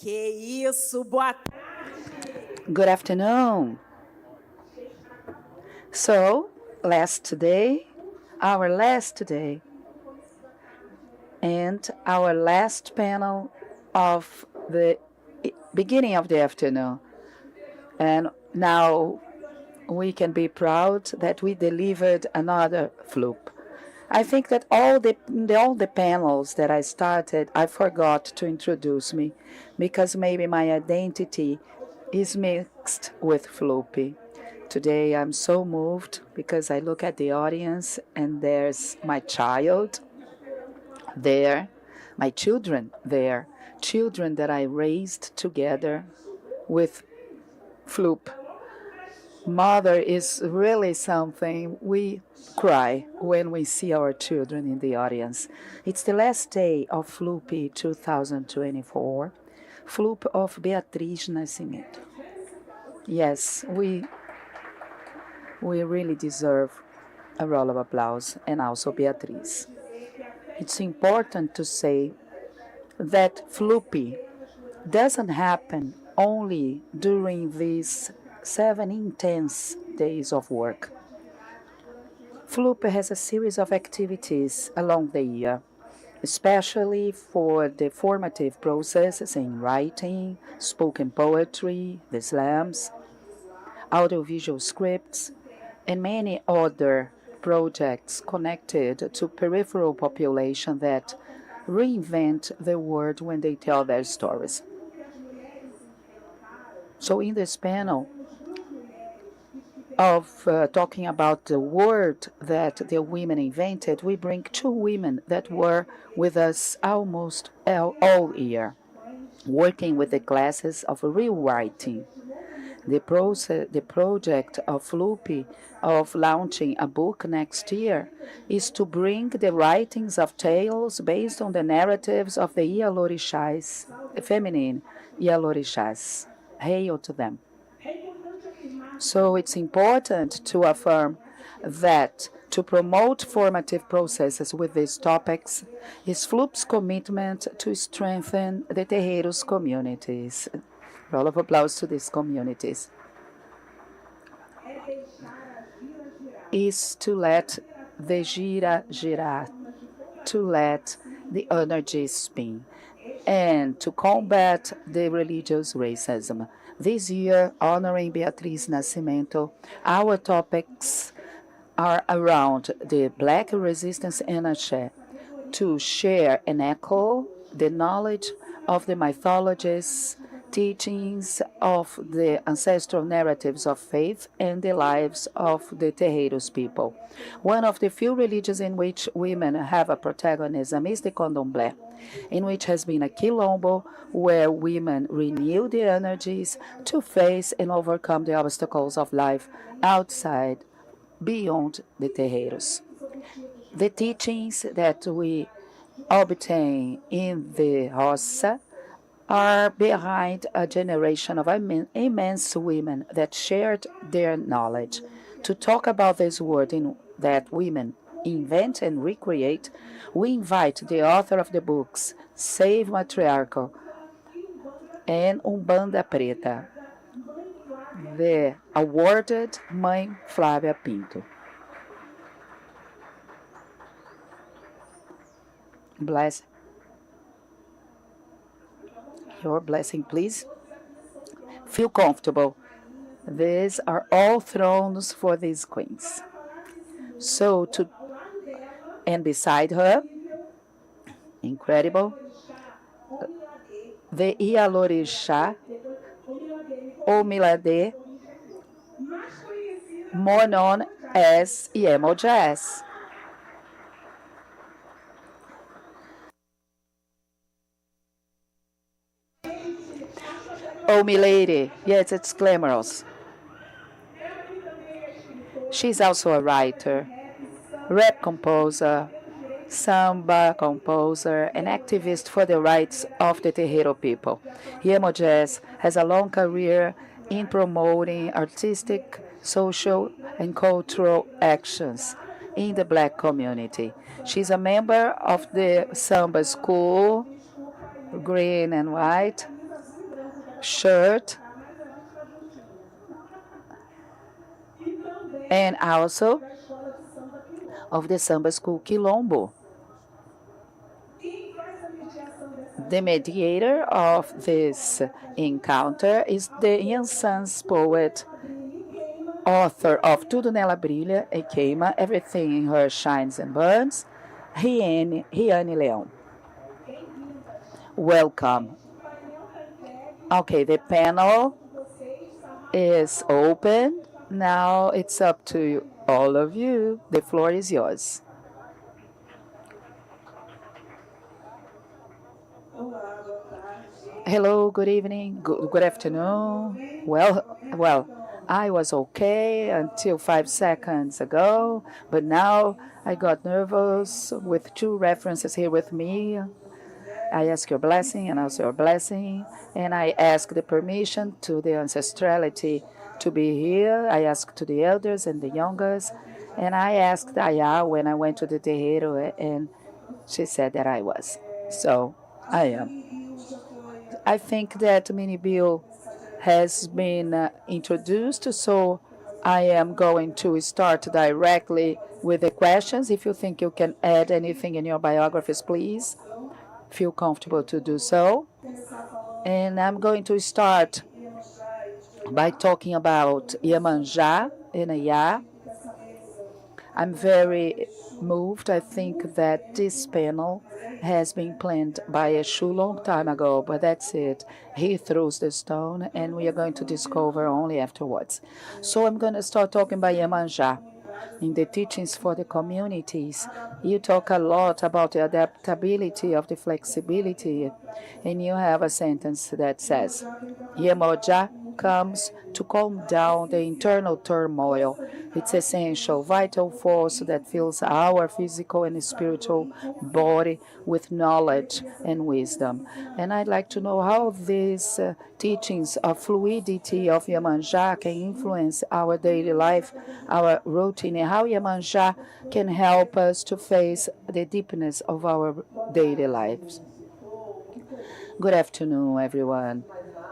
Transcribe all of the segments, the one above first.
Que isso, boa tarde. Good afternoon. So, our last day, and our last panel of the beginning of the afternoon. And now we can be proud that we delivered another floop. I think that all the panels that I started, I forgot to introduce me because maybe my identity is mixed with floopy. Today I'm so moved because I look at the audience and there's my child there, my children there, children that I raised together with floop. Mother is really something. We cry when we see our children in the audience. It's the last day of Floop 2024, Floop of Beatriz Nascimento. Yes, we really deserve a roll of applause, and also Beatriz. It's important to say that Floop doesn't happen only during these 7 intense days of work. Floop has a series of activities along the year, especially for the formative processes in writing, spoken poetry, the slams, audiovisual scripts, and many other projects connected to peripheral population that reinvent the world when they tell their stories. So in this panel of talking about the word that the women invented, we bring 2 women that were with us almost all year, working with the classes of rewriting. The project of Floop of launching a book next year is to bring the writings of tales based on the narratives of the Ialorixás, feminine Ialorixás. Hail to them. So it's important to affirm that to promote formative processes with these topics is Floop's commitment to strengthen the terreiros communities. Roll of applause to these communities. Is to let the gira girar, to let the energies spin, and to combat the religious racism. This year, honoring Beatriz Nascimento, our topics are around the Black resistance and axé, to share and echo the knowledge of the mythologies, teachings of the ancestral narratives of faith and the lives of the terreiros people. One of the few religions in which women have a protagonism is the candomblé, in which has been a quilombo where women renew the energies to face and overcome the obstacles of life outside, beyond the terreiros. The teachings that we obtain in the roça are behind a generation of immense women that shared their knowledge. To talk about this word in that women invent and recreate, we invite the author of the books, Save Matriarchal and Umbanda Preta, the awarded Mãe Flávia Pinto. Bless. Your blessing, please. Feel comfortable. These are all thrones for these queens. And beside her, incredible, the Ialorixá, ou Milade, more known as MULHERES. Oh, milady, yes, it's glamorous. She's also a writer, rap composer, samba composer, and activist for the rights of the terreiro people. MULHERES has a long career in promoting artistic, social, and cultural actions in the Black community. She's a member of the samba school, green and white, shirt, and also of the samba school quilombo. The mediator of this encounter is the Yansans poet, author of Tudo Nela Brilha e Queima, Everything in Her Shines and Burns, Riane Leão. Welcome. Okay, the panel is open. Now it's up to all of you. The floor is yours. Hello, good evening, good afternoon. Well, I was okay until 5 seconds ago, but now I got nervous with two references here with me. I ask your blessing and also your blessing, and I ask the permission to the ancestrality to be here. I ask to the elders and the youngest, and I asked Aya when I went to the terreiro, and she said that I was. So I am. I think that Mini Bill has been introduced, so I am going to start directly with the questions. If you think you can add anything in your biographies, please feel comfortable to do so. And I'm going to start by talking about Iemanjá and Aya. I'm very moved. I think that this panel has been planned by Eshu long time ago, but that's it. He throws the stone, and we are going to discover only afterwards. So I'm going to start talking by Iemanjá. In the teachings for the communities, you talk a lot about the adaptability of the flexibility, and you have a sentence that says, Iemanjá comes to calm down the internal turmoil. It's essential, vital force that fills our physical and spiritual body with knowledge and wisdom. And I'd like to know how these teachings of fluidity of Iemanjá can influence our daily life, our routine, and how Iemanjá can help us to face the deepness of our daily lives. Good afternoon, everyone.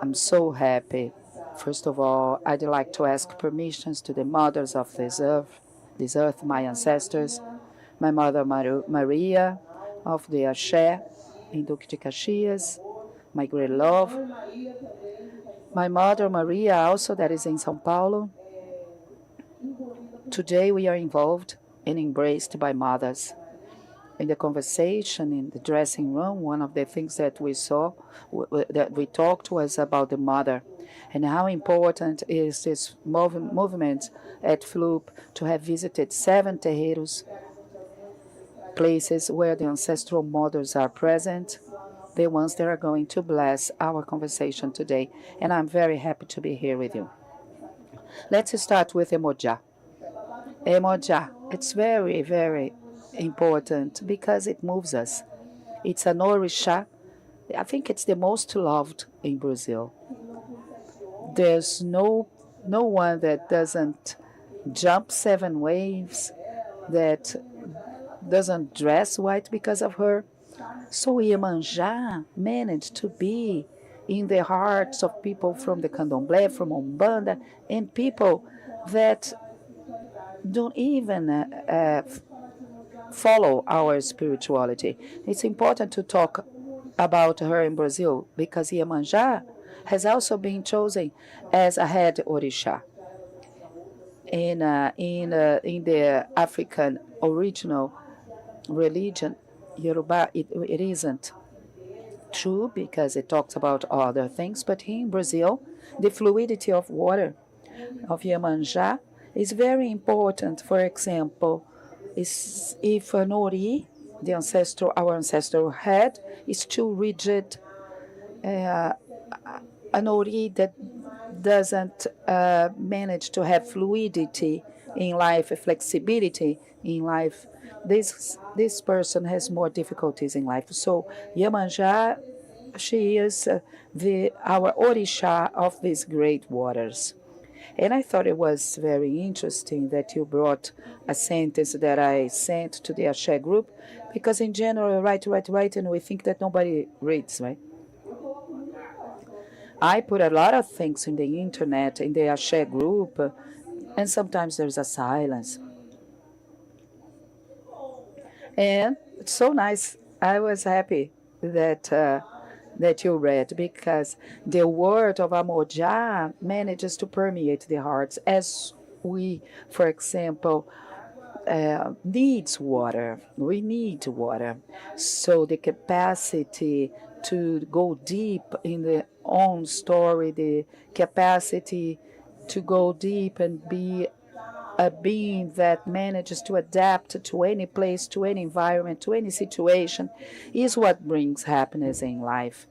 I'm so happy. First of all, I'd like to ask permissions to the mothers of this earth, my ancestors, my mother Maria of the Axé in Duque de Caxias, my great love, my mother Maria also that is in São Paulo. Today we are involved and embraced by mothers. In the conversation in the dressing room, one of the things that we saw, that we talked was about the mother and how important is this movement at FLUP to have visited 7 terreiros, places where the ancestral mothers are present, the ones that are going to bless our conversation today. And I'm very happy to be here with you. Let's start with Emoja. Emoja, it's very, very important because it moves us. It's an orixá. I think it's the most loved in Brazil. There's no one that doesn't jump 7 waves, that doesn't dress white because of her. So Iemanjá managed to be in the hearts of people from the candomblé, from Umbanda, and people that don't even follow our spirituality. It's important to talk about her in Brazil because Iemanjá has also been chosen as a head orixá. In the African original religion, Yoruba, it isn't true because it talks about other things, but here in Brazil, the fluidity of water of Iemanjá is very important. For example, if an ori, our ancestral head, is too rigid, an ori that doesn't manage to have fluidity in life, flexibility in life, this person has more difficulties in life. So Iemanjá, she is our orixá of these great waters. And I thought it was very interesting that you brought a sentence that I sent to the Axé group, because in general, write, and we think that nobody reads, right? I put a lot of things in the internet, in the Axé group, and sometimes there's a silence. And it's so nice. I was happy that you read because the word of Amoja manages to permeate the hearts as we, for example, needs water. We need water. So the capacity to go deep in the own story, the capacity to go deep and be a being that manages to adapt to any place, to any environment, to any situation, is what brings happiness in life.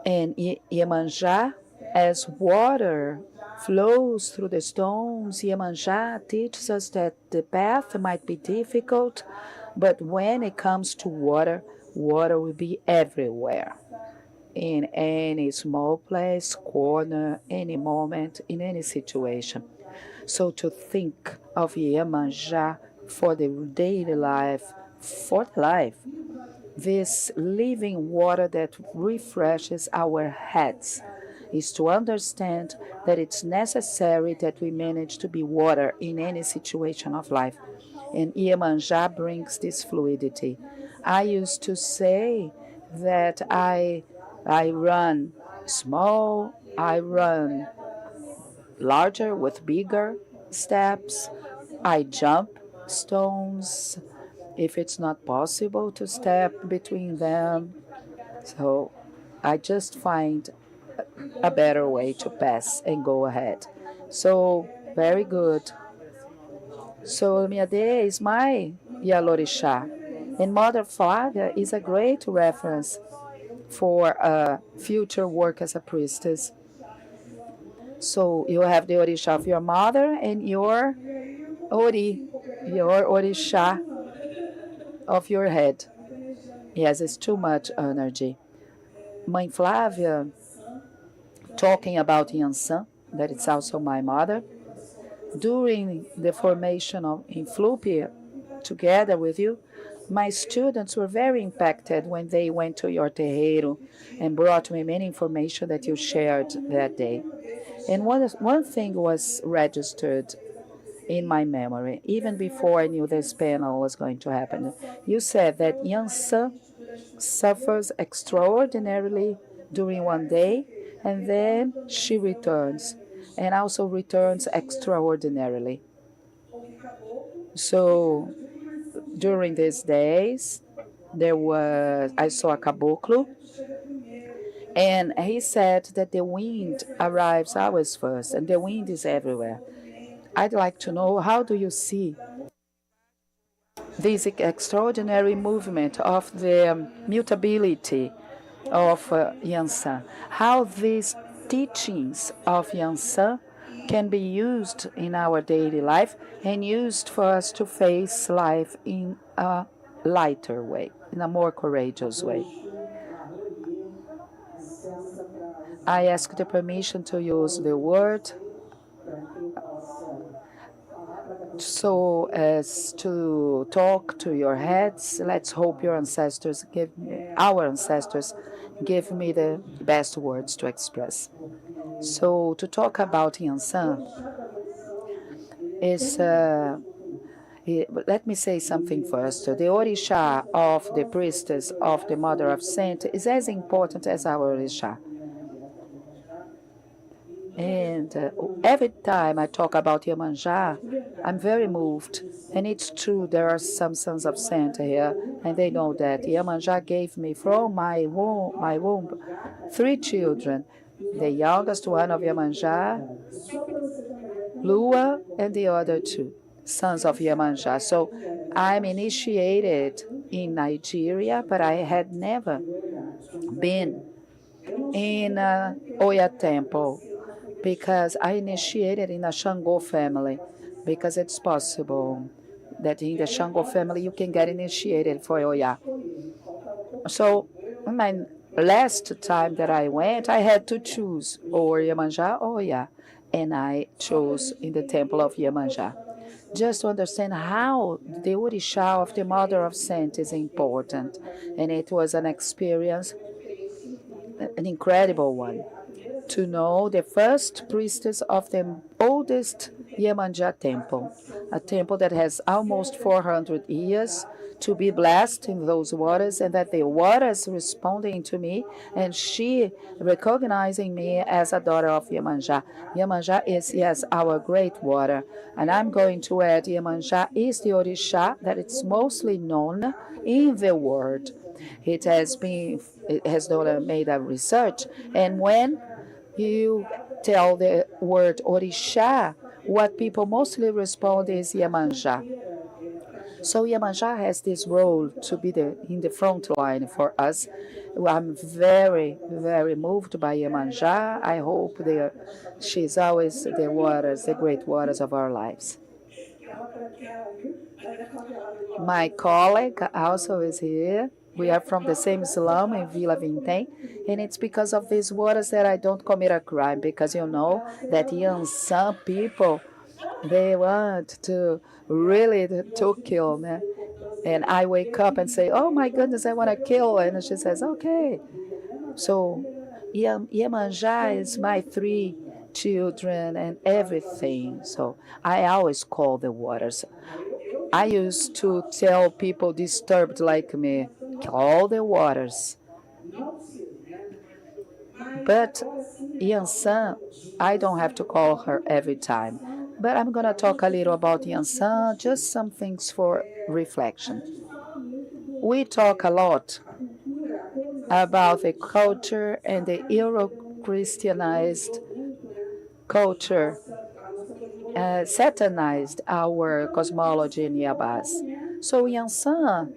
And Iemanjá, as water flows through the stones, Iemanjá teaches us that the path might be difficult, but when it comes to water, water will be everywhere. In any small place, corner, any moment, in any situation. So to think of Iemanjá for the daily life, for life, this living water that refreshes our heads, is to understand that it's necessary that we manage to be water in any situation of life. And Iemanjá brings this fluidity. I used to say that I run small, I run larger with bigger steps, I jump stones if it's not possible to step between them. So I just find a better way to pass and go ahead. So, very good. So, Miade is my Yalorixá. And Mother Flávia is a great reference for future work as a priestess. So, you have the Orixá of your mother and your your Orixá of your head. Yes, it's too much energy. Mãe Flávia, talking about Yansan, that is also my mother, during the formation of in Flupia, together with you, my students were very impacted when they went to your terreiro and brought me many information that you shared that day. And one thing was registered in my memory, even before I knew this panel was going to happen. You said that Yansan suffers extraordinarily during one day, and then she returns, and also returns extraordinarily. So during these days, I saw a caboclo, and he said that the wind arrives always first, and the wind is everywhere. I'd like to know, how do you see this extraordinary movement of the mutability of Yansan? How these teachings of Yansan can be used in our daily life and used for us to face life in a lighter way, in a more courageous way. I ask the permission to use the word so as to talk to your heads. Let's hope your ancestors our ancestors give me the best words to express. So to talk about Yansan is, let me say something first. The Orixá of the priestess of the Mother of Saint is as important as our Orixá. And every time I talk about Iemanjá, I'm very moved. And it's true, there are some sons of Santa here, and they know that Iemanjá gave me from my womb 3 children. The youngest one of Iemanjá, Lua, and the other 2 sons of Iemanjá. So I'm initiated in Nigeria, but I had never been in Oya Temple, because I initiated in a Shango family, because it's possible that in the Shango family you can get initiated for Oya. So my last time that I went, I had to choose or Iemanjá or Oya, and I chose in the temple of Iemanjá. Just to understand how the Orixá of the Mother of Saint is important. And it was an experience an incredible one. To know the first priestess of the oldest Iemanjá temple, a temple that has almost 400 years, to be blessed in those waters, and that the waters responding to me, and she recognizing me as a daughter of Iemanjá. Iemanjá is, yes, our great water. And I'm going to add, Iemanjá is the Orixá that it's mostly known in the world. It has done made a research, and when you tell the word Orixá, what people mostly respond is Iemanjá. So Iemanjá has this role to be in the front line for us. I'm very, very moved by Iemanjá. I hope she's always the waters, the great waters of our lives. My colleague also is here. We are from the same slum in Vila Vintém, and it's because of these waters that I don't commit a crime, because you know that some people, they want to really to kill me. And I wake up and say, oh my goodness, I want to kill. And she says, okay. So Iemanjá is my 3 children and everything. So I always call the waters. I used to tell people disturbed like me, call the waters. But Yansan, I don't have to call her every time. But I'm going to talk a little about Yansan, just some things for reflection. We talk a lot about the culture, and the Euro-Christianized culture satanized our cosmology in Yabas. So Yansan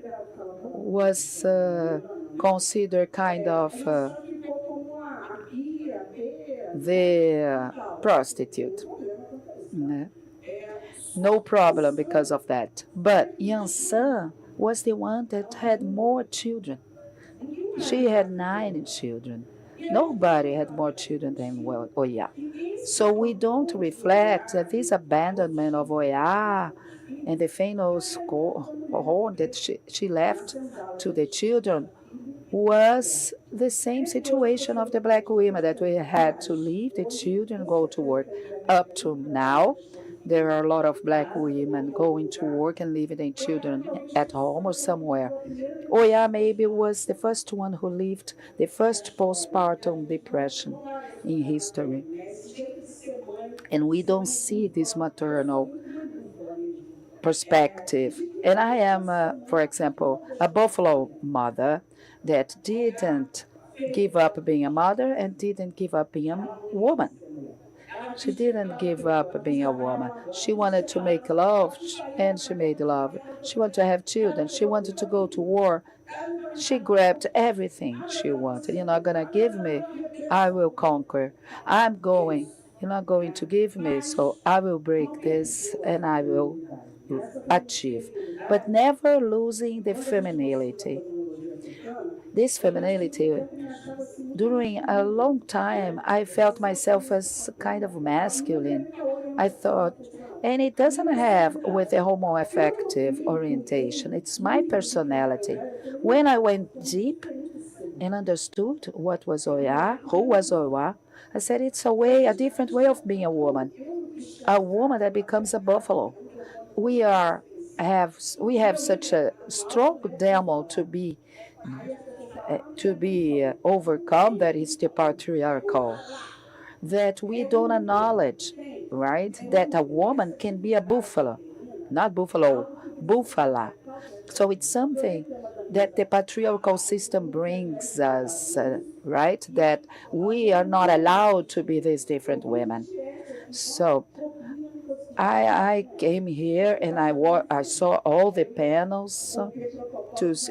was considered kind of the prostitute. No problem because of that. But Yansan was the one that had more children. She had 9 children. Nobody had more children than Oya. So we don't reflect that this abandonment of Oya and the famous horn that she left to the children was the same situation of the black women, that we had to leave the children, go to work. Up to now, there are a lot of black women going to work and leaving their children at home or somewhere. Oya maybe was the first one who lived the first postpartum depression in history. And we don't see this maternal perspective. And I am, for example, a Buffalo mother that didn't give up being a mother and didn't give up being a woman. She didn't give up being a woman. She wanted to make love, and she made love. She wanted to have children. She wanted to go to war. She grabbed everything she wanted. You're not going to give me, I will conquer. I'm going. You're not going to give me, so I will break this and I will achieve. But never losing the femininity. This femininity, during a long time, I felt myself as kind of masculine. I thought, and it doesn't have with a homoaffective orientation. It's my personality. When I went deep and understood what was Oya, who was Oya, I said it's a different way of being a woman that becomes a buffalo. We have such a strong demon to be overcome, that is the patriarchal, that we don't acknowledge, right? That a woman can be a buffalo, not buffalo, buffala. So it's something that the patriarchal system brings us, right? That we are not allowed to be these different women. So I came here and I saw all the panels,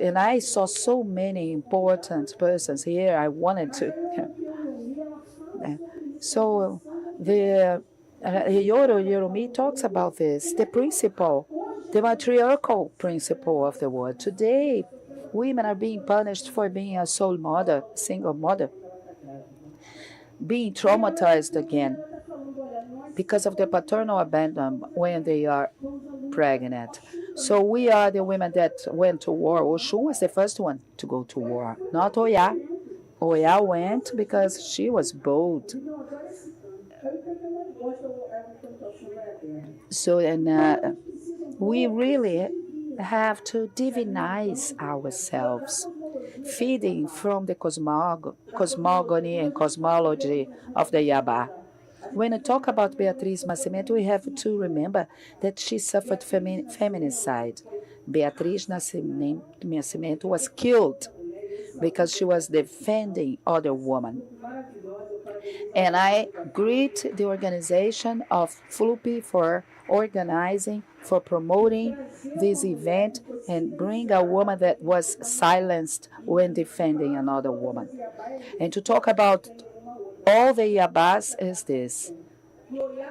and I saw so many important persons here. I wanted to. So the Yorumi talks about this, the principle, the matriarchal principle of the world. Today, women are being punished for being a sole mother, single mother, being traumatized again because of the paternal abandonment when they are pregnant. So we are the women that went to war. Oshun was the first one to go to war, not Oya. Oya went because she was bold. So, and we really have to divinize ourselves, feeding from the cosmogony and cosmology of the Yaba. When I talk about Beatriz Nascimento, we have to remember that she suffered feminicide. Beatriz Nascimento was killed because she was defending other women. And I greet the organization of FLUPI for organizing, for promoting this event and bring a woman that was silenced when defending another woman. And to talk about all the Yabas is this.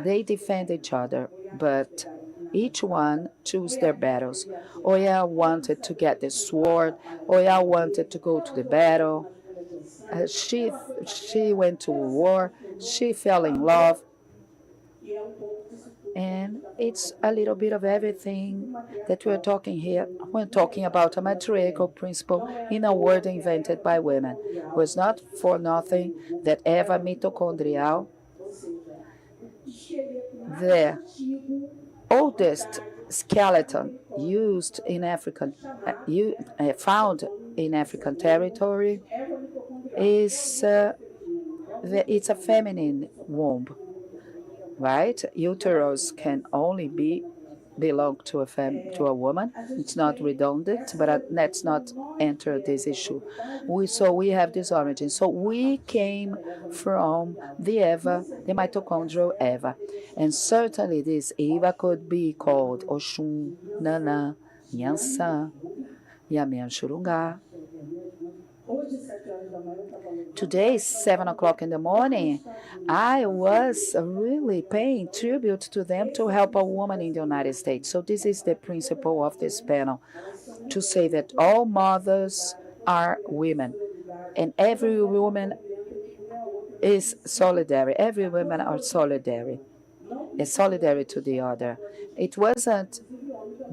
They defend each other, but each one chose their battles. Oya wanted to get the sword. Oya wanted to go to the battle. She went to war. She fell in love. And it's a little bit of everything that we're talking here. We're talking about a matriarchal principle in a world invented by women. It was not for nothing that Eva mitochondrial, the oldest skeleton used in African, found in African territory, is it's a feminine womb, right? Uterus can only belong to a woman. It's not redundant, but let's not enter this issue. We have this origin. So we came from the mitochondrial Eva, and certainly this Eva could be called Oshun, Nana, Nyansa, Yamian Shurunga. Today, 7 o'clock in the morning, I was really paying tribute to them to help a woman in the United States. So this is the principle of this panel, to say that all mothers are women, and every woman is solidary. Every woman are solidary, is solidary to the other. It isn't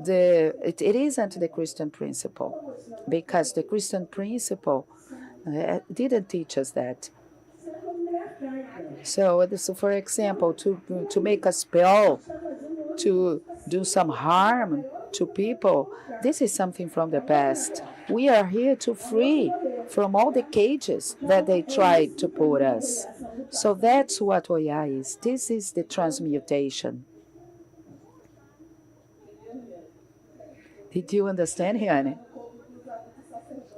the Christian principle, because the Christian principle didn't teach us that. So, for example, to make a spell, to do some harm to people, this is something from the past. We are here to free from all the cages that they tried to put us. So that's what Oya is. This is the transmutation. Did you understand, Hiane?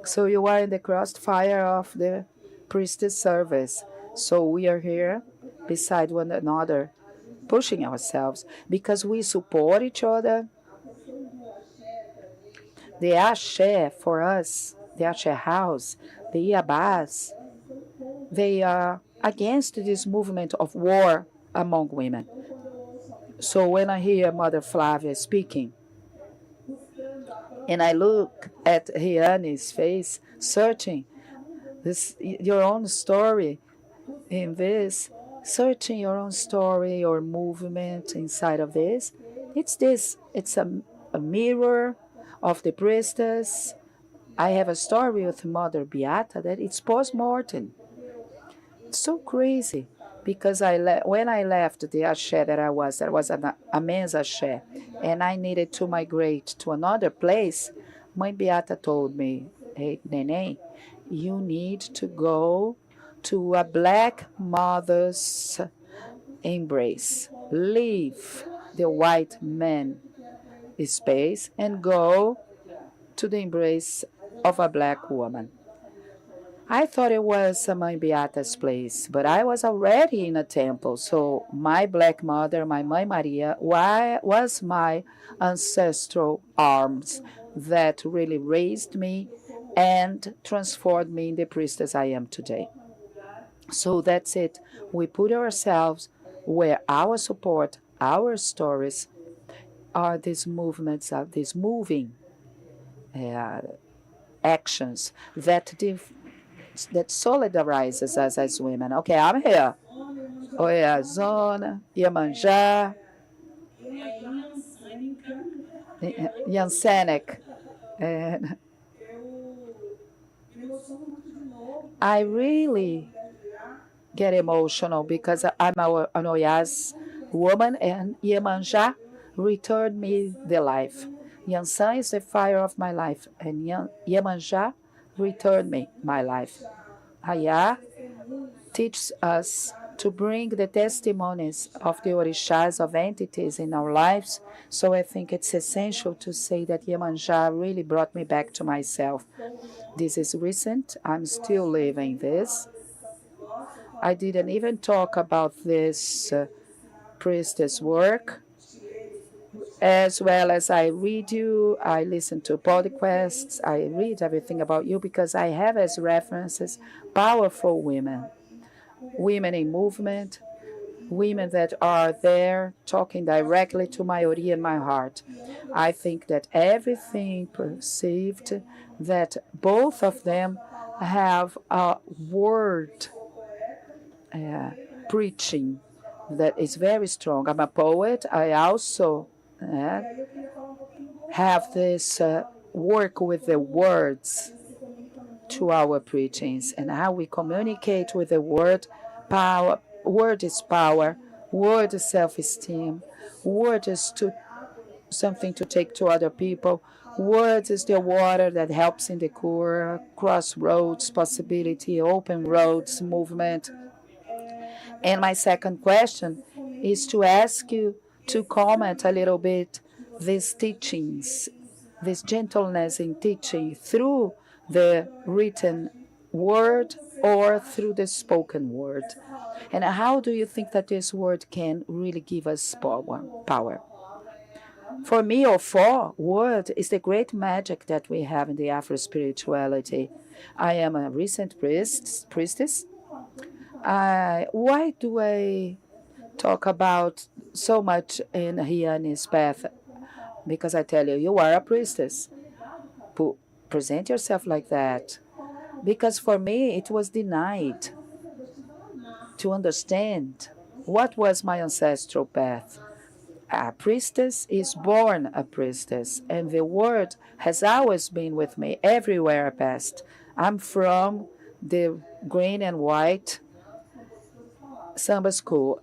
So you are in the crossfire of the priestess service. So we are here beside one another, pushing ourselves because we support each other. The Ashe for us, the Ashe house, the Iabás, they are against this movement of war among women. So when I hear Mother Flavia speaking, and I look at Riane's face, searching your own story in this, searching your own story or movement inside of this, it's a mirror of the priestess. I have a story with Mother Beata that it's post-mortem. It's so crazy because when I left the Ashe there was a men's Ashe, and I needed to migrate to another place. My Beata told me, hey, Nene, you need to go to a black mother's embrace. Leave the white man space and go to the embrace of a black woman. I thought it was Mãe Beata's place, but I was already in a temple. So my black mother, my Mãe Maria, was my ancestral arms that really raised me and transformed me in the priestess I am today. So that's it. We put ourselves where our support, our stories are these movements, are these moving actions that solidarizes us as women. Okay, I'm here. Oya Zona, Iemanjá, Yansenek. And I really get emotional because I'm an Oyas woman and Iemanjá returned me the life. Yansan is the fire of my life and Iemanjá returned me my life. Aya teaches us to bring the testimonies of the orishas of entities in our lives. So I think it's essential to say that Iemanjá really brought me back to myself. This is recent. I'm still living this. I didn't even talk about this priestess work. As well as I read you, I listen to podcasts, I read everything about you because I have as references powerful women, women in movement, women that are there talking directly to my ori and my heart. I think that everything perceived that both of them have a word preaching that is very strong. I'm a poet. I also have this work with the words to our preachings and how we communicate with the word. Power, word is power, word is self-esteem, word is something to take to other people. Word is the water that helps in the cure, crossroads, possibility, open roads, movement. And my second question is to ask you to comment a little bit these teachings, this gentleness in teaching through the written word or through the spoken word. And how do you think that this word can really give us power? For me, or for word is the great magic that we have in the Afro spirituality. I am a recent priestess. Why do I talk about so much in Hiani's path? Because I tell you, you are a priestess. Present yourself like that. Because for me, it was denied to understand what was my ancestral path. A priestess is born a priestess, and the word has always been with me everywhere I passed. I'm from the green and white samba school,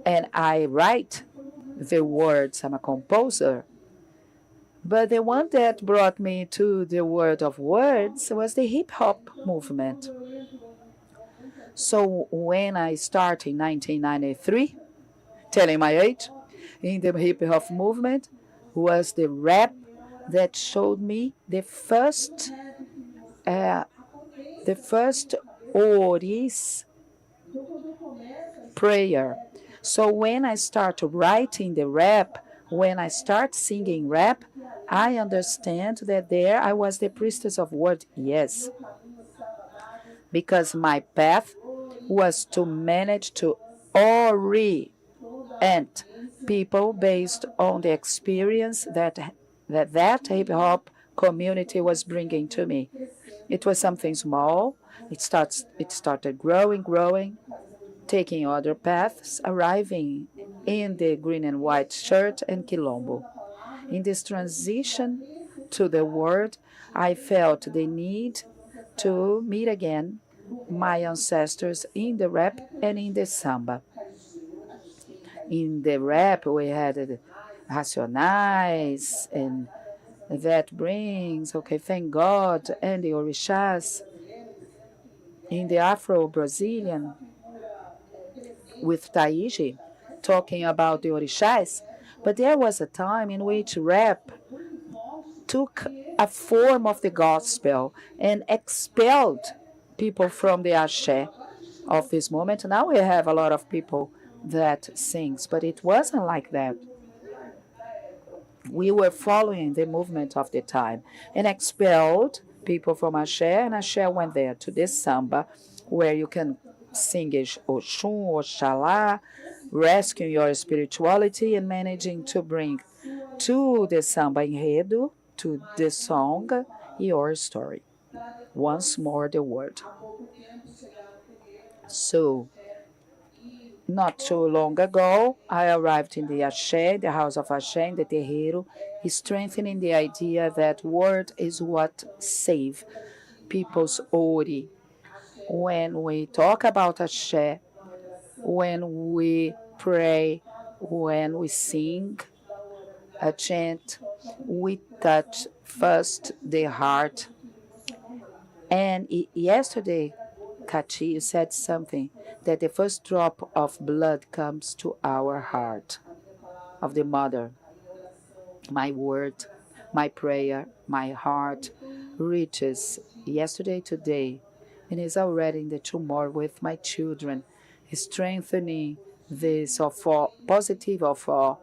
and I write the words. I'm a composer. But the one that brought me to the world of words was the hip hop movement. So when I started in 1993, telling my age, in the hip hop movement was the rap that showed me the first Ori's prayer. So when I start writing the rap, when I start singing rap, I understand that there I was the priestess of word, yes, because my path was to manage to orient people based on the experience that hip hop community was bringing to me. It was something small. It started growing, taking other paths, arriving in the green and white shirt and quilombo. In this transition to the word, I felt the need to meet again my ancestors in the rap and in the samba. In the rap, we had the racionais, and that brings, okay, thank God, and the orishas. In the Afro-Brazilian, with Taiji, talking about the orishas, but there was a time in which rap took a form of the gospel and expelled people from the ashe of this moment. Now we have a lot of people that sings, but it wasn't like that. We were following the movement of the time and expelled people from ashe, and ashe went there to this samba where you can sing Oxum, Oxalá, rescuing your spirituality and managing to bring to the samba enredo, to the song, your story. Once more the word. So, not too long ago, I arrived in the Axé, the house of Axé, in the terreiro, strengthening the idea that word is what save people's ori. When we talk about Ashe, when we pray, when we sing a chant, we touch first the heart. And yesterday, Kati, you said something that the first drop of blood comes to our heart of the mother. My word, my prayer, my heart reaches yesterday, today, and is already in the tomorrow with my children, strengthening this of positive, of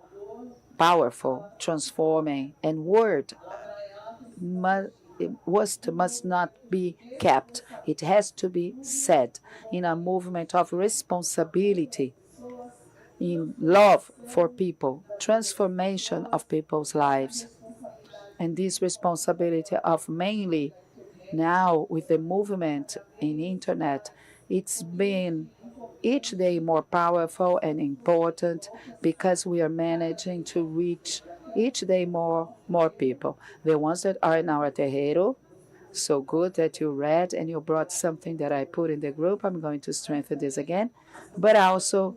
powerful, transforming, and word must not be kept. It has to be said in a movement of responsibility, in love for people, transformation of people's lives. And this responsibility of mainly now with the movement in internet, it's been each day more powerful and important because we are managing to reach each day more people. The ones that are in our terreiro, so good that you read and you brought something that I put in the group. I'm going to strengthen this again, but also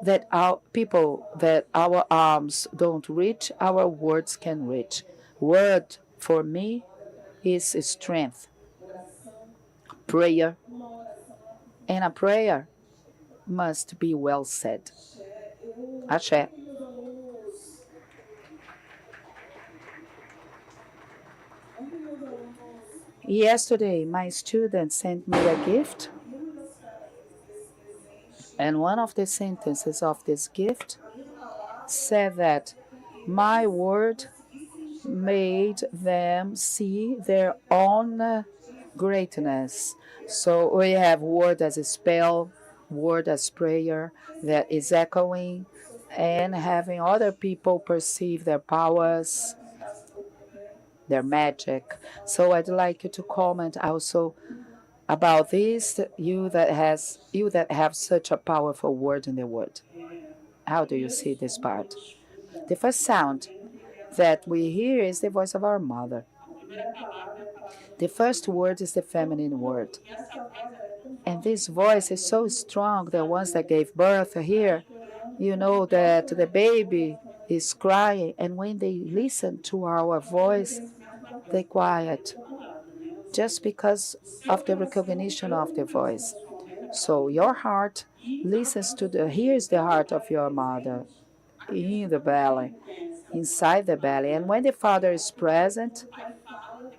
that our people that our arms don't reach, our words can reach. Word for me is strength, prayer, and a prayer must be well said. Ashe. Yesterday, my student sent me a gift, and one of the sentences of this gift said that my word made them see their own greatness. So we have word as a spell, word as prayer that is echoing, and having other people perceive their powers, their magic. So I'd like you to comment also about this, you that have such a powerful word in the word. How do you see this part? The first sound that we hear is the voice of our mother. The first word is the feminine word. And this voice is so strong, the ones that gave birth here, you know that the baby is crying, and when they listen to our voice, they quiet just because of the recognition of the voice. So your heart listens to here's the heart of your mother in the belly, inside the belly. And when the father is present,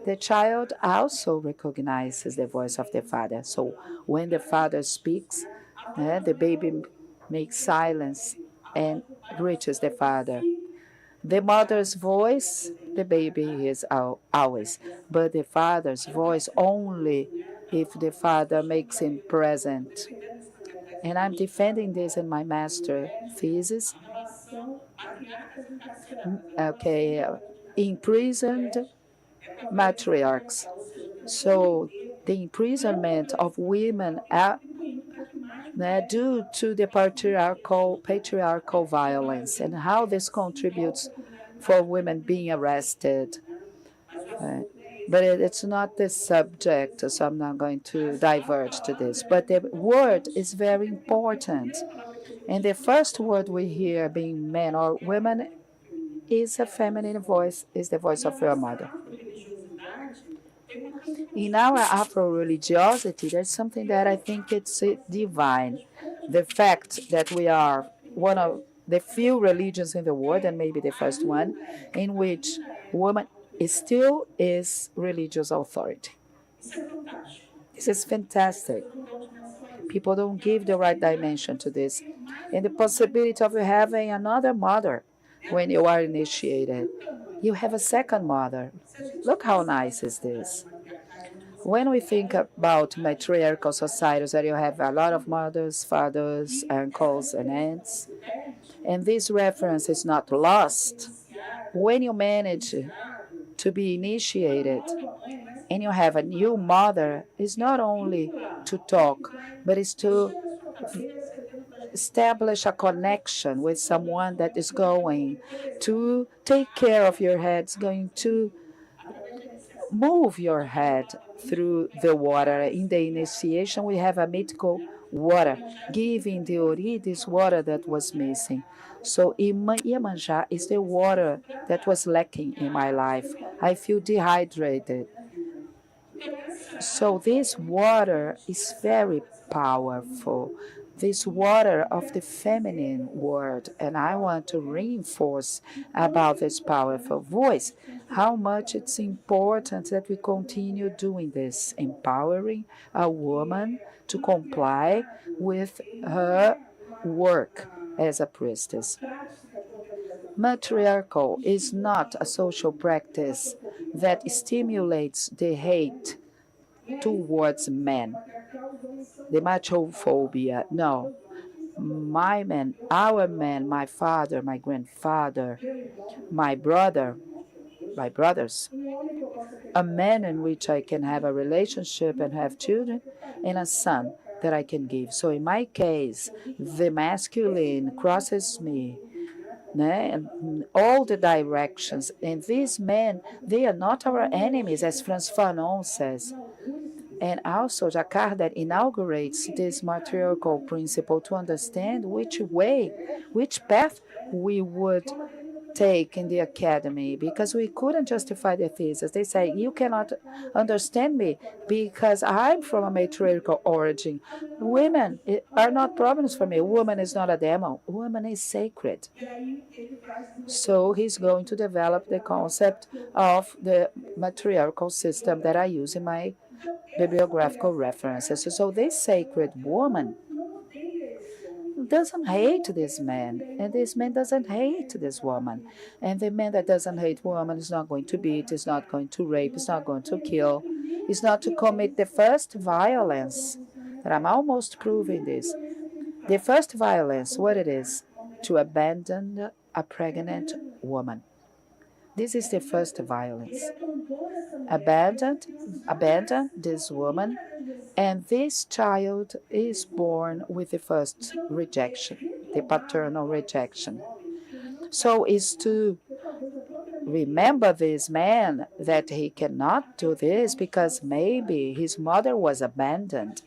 the child also recognizes the voice of the father. So when the father speaks, the baby makes silence and reaches the father. The mother's voice, the baby hears always, but the father's voice only if the father makes him present. And I'm defending this in my master thesis. Okay, imprisoned matriarchs. So the imprisonment of women due to the patriarchal violence and how this contributes for women being arrested. But it's not the subject, so I'm not going to diverge to this. But the word is very important. And the first word we hear, being men or women, is a feminine voice, is the voice of your mother. In our Afro-religiosity, there's something that I think it's divine. The fact that we are one of the few religions in the world, and maybe the first one, in which woman still is religious authority. This is fantastic. People don't give the right dimension to this. And the possibility of having another mother when you are initiated. You have a second mother. Look how nice is this. When we think about matriarchal societies where you have a lot of mothers, fathers, uncles, and aunts, and this reference is not lost, when you manage to be initiated and you have a new mother, it's not only to talk, but it's to establish a connection with someone that is going to take care of your head, is going to move your head through the water. In the initiation, we have a mythical water, giving the Ori this water that was missing. So Iemanjá is the water that was lacking in my life. I feel dehydrated. So this water is very powerful. This water of the feminine word, and I want to reinforce about this powerful voice, how much it's important that we continue doing this, empowering a woman to comply with her work as a priestess. Matriarchal is not a social practice that stimulates the hate towards men. The machophobia, no. My man, our man, my father, my grandfather, my brother, my brothers, a man in which I can have a relationship and have children, and a son that I can give. So in my case, the masculine crosses me, and all the directions. And these men, they are not our enemies, as Franz Fanon says. And also, Jacquard that inaugurates this matriarchal principle to understand which way, which path we would take in the academy, because we couldn't justify the thesis. They say, you cannot understand me because I'm from a matriarchal origin. Women are not problems for me. Woman is not a demon. Woman is sacred. So he's going to develop the concept of the matriarchal system that I use in my bibliographical references. So this sacred woman doesn't hate this man, and this man doesn't hate this woman. And the man that doesn't hate woman is not going to beat, is not going to rape, is not going to kill, is not to commit the first violence. That I'm almost proving this. The first violence, what it is? To abandon a pregnant woman. This is the first violence. Abandon this woman, and this child is born with the first rejection, the paternal rejection. So is to remember this man that he cannot do this because maybe his mother was abandoned,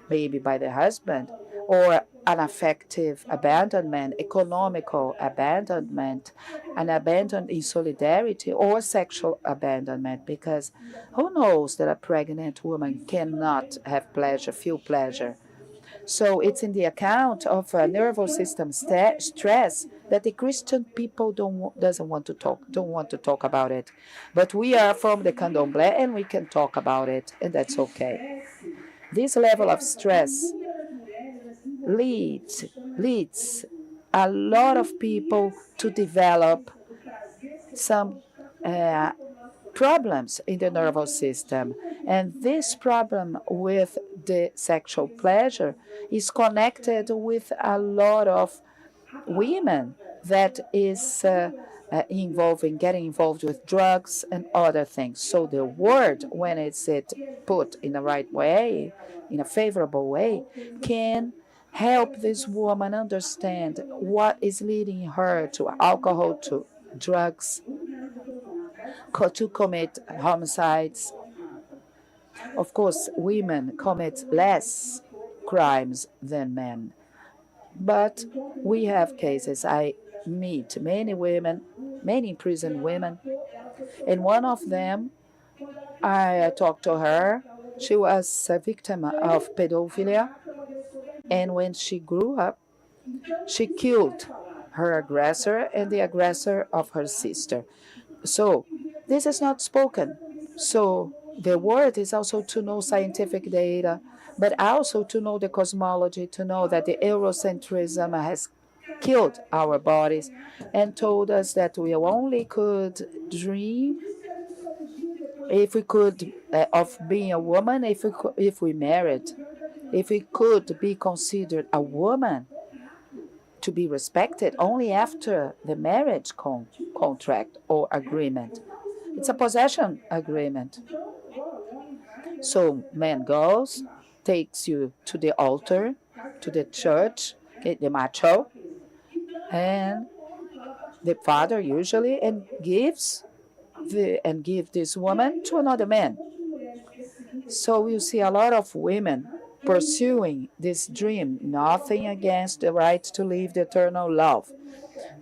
maybe by the husband, or an affective abandonment, economical abandonment, an abandonment in solidarity, or sexual abandonment, because who knows that a pregnant woman cannot have pleasure, feel pleasure. So it's in the account of a nervous system stress that the Christian people don't want to talk about it. But we are from the candomblé and we can talk about it, and that's okay. This level of stress leads a lot of people to develop some problems in the nervous system. And this problem with the sexual pleasure is connected with a lot of women that is getting involved with drugs and other things. So the word, when it's put in the right way, in a favorable way, can help this woman understand what is leading her to alcohol, to drugs, to commit homicides. Of course, women commit less crimes than men. But we have cases. I meet many women, many imprisoned women, and one of them, I talked to her. She was a victim of pedophilia, and when she grew up, she killed her aggressor and the aggressor of her sister. So this is not spoken. So the word is also to know scientific data, but also to know the cosmology, to know that the Eurocentrism has killed our bodies and told us that we only could dream if we could of being a woman, if we married, if we could be considered a woman to be respected only after the marriage contract or agreement. It's a possession agreement. So man goes, takes you to the altar, to the church, the macho, and the father usually, and give this woman to another man. So you see a lot of women pursuing this dream, nothing against the right to live the eternal love.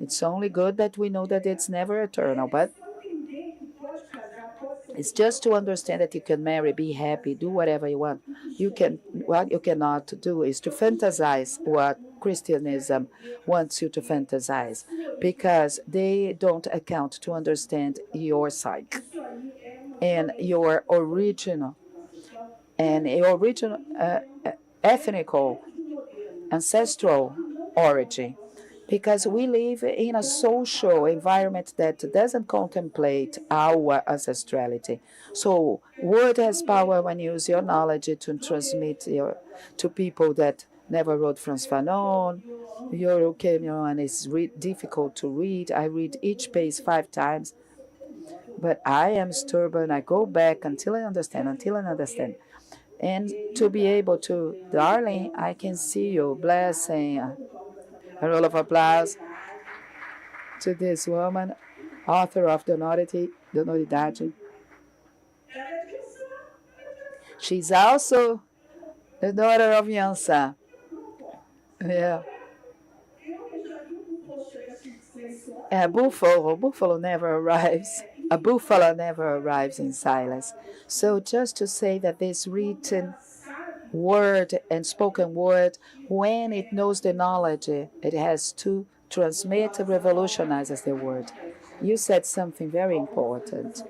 It's only good that we know that it's never eternal, but it's just to understand that you can marry, be happy, do whatever you want. What you cannot do is to fantasize what Christianism wants you to fantasize, because they don't account to understand your psyche and your original ethnical ancestral origin, because we live in a social environment that doesn't contemplate our ancestrality. So word has power when you use your knowledge to transmit to people that never wrote Franz Fanon. Your Kenyan is difficult to read. I read each page 5 times, but I am stubborn. I go back until I understand. And to be able to, darling, I can see you. Blessing. A roll of applause to this woman, author of The Noridade. She's also the daughter of Yansa. Yeah. A buffalo never arrives. A buffalo never arrives in silence. So just to say that this written word and spoken word, when it knows the knowledge, it has to transmit, revolutionizes the word. You said something very important.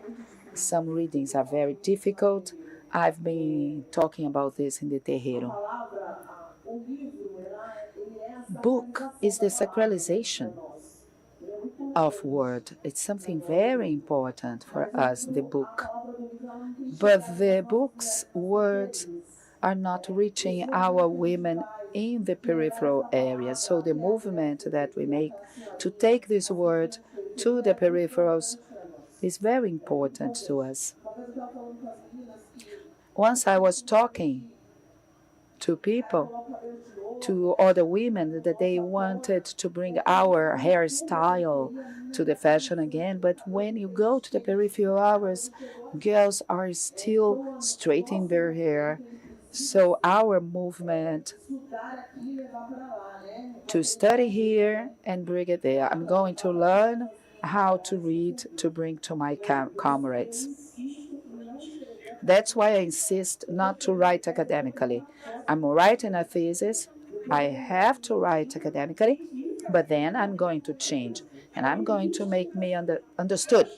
Some readings are very difficult. I've been talking about this in the terreiro. Book is the sacralization of word. It's something very important for us, the book. But the book's words are not reaching our women in the peripheral areas. So the movement that we make to take this word to the peripherals is very important to us. Once I was talking to people, to other women, that they wanted to bring our hairstyle to the fashion again, but when you go to the peripheral hours, girls are still straightening their hair. So our movement to study here and bring it there. I'm going to learn how to read to bring to my comrades. That's why I insist not to write academically. I'm writing a thesis. I have to write academically, but then I'm going to change, and I'm going to make me understood,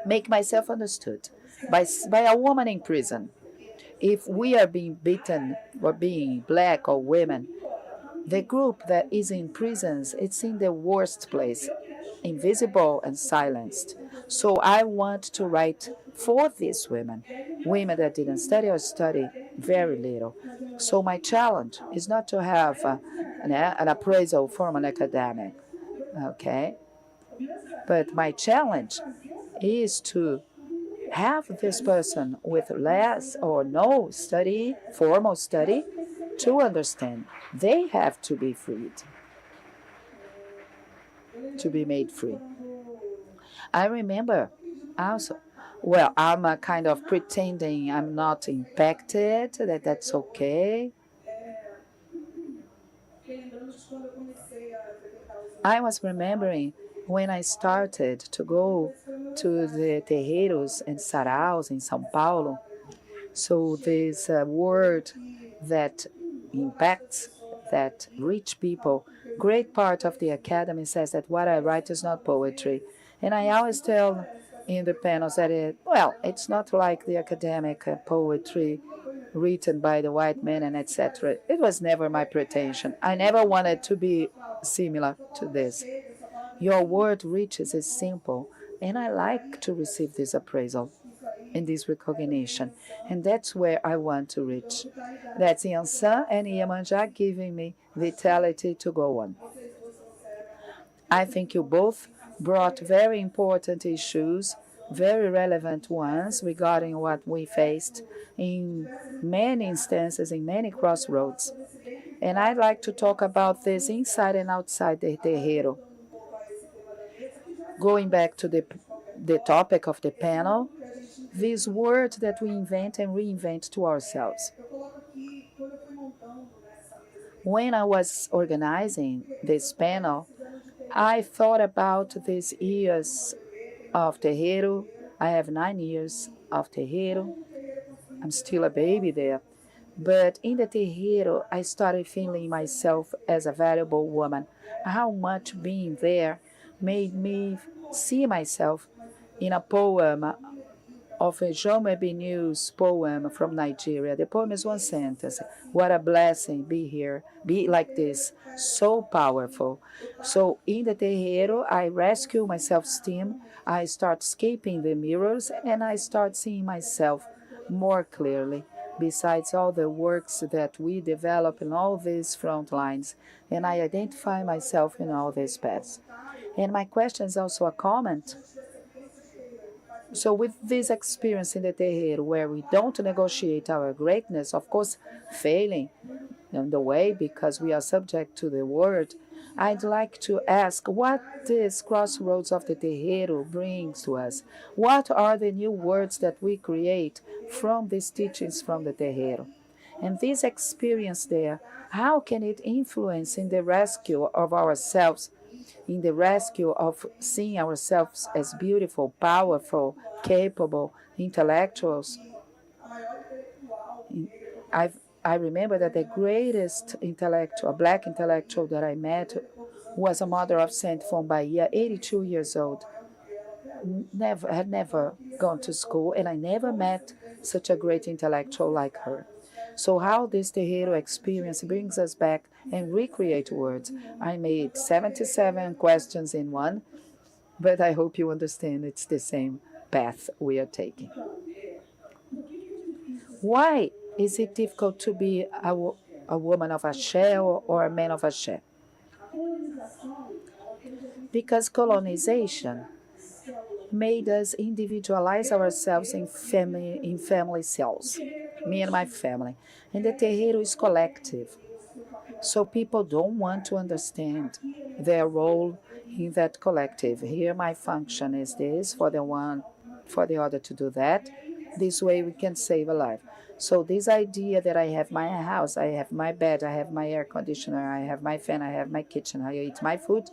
make myself understood by a woman in prison. If we are being beaten for being black or women, the group that is in prisons, it's in the worst place, invisible and silenced. So I want to write for these women, women that didn't study or study very little. So my challenge is not to have an appraisal from an academic, okay? But my challenge is to have this person with less or no study, formal study, to understand they have to be freed, to be made free. I remember also, well, I'm a kind of pretending I'm not impacted, that's okay. I was remembering when I started to go to the terreiros and saraus in São Paulo. So this word that impacts, that reach people, great part of the academy says that what I write is not poetry. And I always tell in the panels that it's not like the academic poetry written by the white men and etc. It was never my pretension. I never wanted to be similar to this. Your word reaches is simple, and I like to receive this appraisal and this recognition. And that's where I want to reach. That's Yansan and Iemanjá giving me vitality to go on. I think you both brought very important issues, very relevant ones regarding what we faced in many instances, in many crossroads. And I'd like to talk about this inside and outside the terreiro. Going back to the topic of the panel, this word that we invent and reinvent to ourselves. When I was organizing this panel, I thought about these years of terreiro. I have 9 years of terreiro. I'm still a baby there. But in the terreiro, I started feeling myself as a valuable woman. How much being there made me see myself in a poem of a Jomo Ebinu's poem from Nigeria. The poem is one sentence. What a blessing be here, be like this, so powerful. So in the terreiro, I rescue my self-esteem. I start escaping the mirrors and I start seeing myself more clearly. Besides all the works that we develop in all these front lines, and I identify myself in all these paths. And my question is also a comment. So with this experience in the terreiro, where we don't negotiate our greatness, of course, failing in the way because we are subject to the word, I'd like to ask what this crossroads of the terreiro brings to us. What are the new words that we create from these teachings from the terreiro? And this experience there, how can it influence in the rescue of ourselves, in the rescue of seeing ourselves as beautiful, powerful, capable intellectuals? I've, I remember that the greatest intellectual, black intellectual that I met was a mother of Saint from Bahia, 82 years old. Had never gone to school, and I never met such a great intellectual like her. So how this terreiro experience brings us back and recreate words. I made 77 questions in one, but I hope you understand it's the same path we are taking. Why is it difficult to be a woman of Axé or a man of Axé? Because colonization made us individualize ourselves in family cells, me and my family. And the terreiro is collective. So people don't want to understand their role in that collective. Here my function is this, for the one, for the other to do that. This way we can save a life. So this idea that I have my house, I have my bed, I have my air conditioner, I have my fan, I have my kitchen, I eat my food,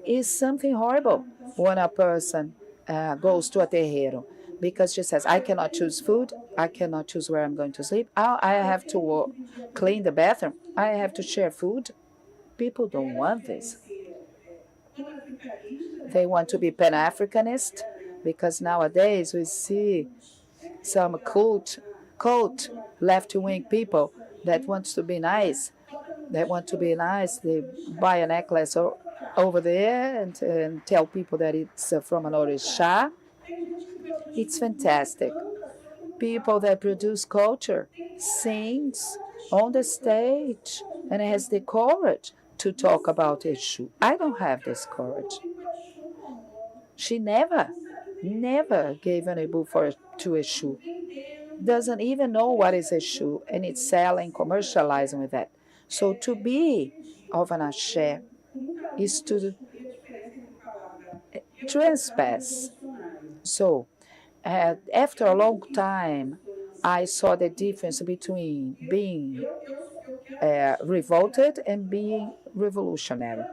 is something horrible when a person goes to a terreiro, because she says, I cannot choose food, I cannot choose where I'm going to sleep, I have to clean the bathroom, I have to share food. People don't want this. They want to be Pan-Africanist, because nowadays we see some cult left-wing people that wants to be nice. They want to be nice. They buy a necklace over there and tell people that it's from an orixá. It's fantastic. People that produce culture, sings on the stage, and has the courage to talk about Exu. I don't have this courage. She never gave any book to Exu. Doesn't even know what is Exu, and it's selling, commercializing with that. So to be of an Axé is to trespass. So after a long time, I saw the difference between being revolted and being revolutionary.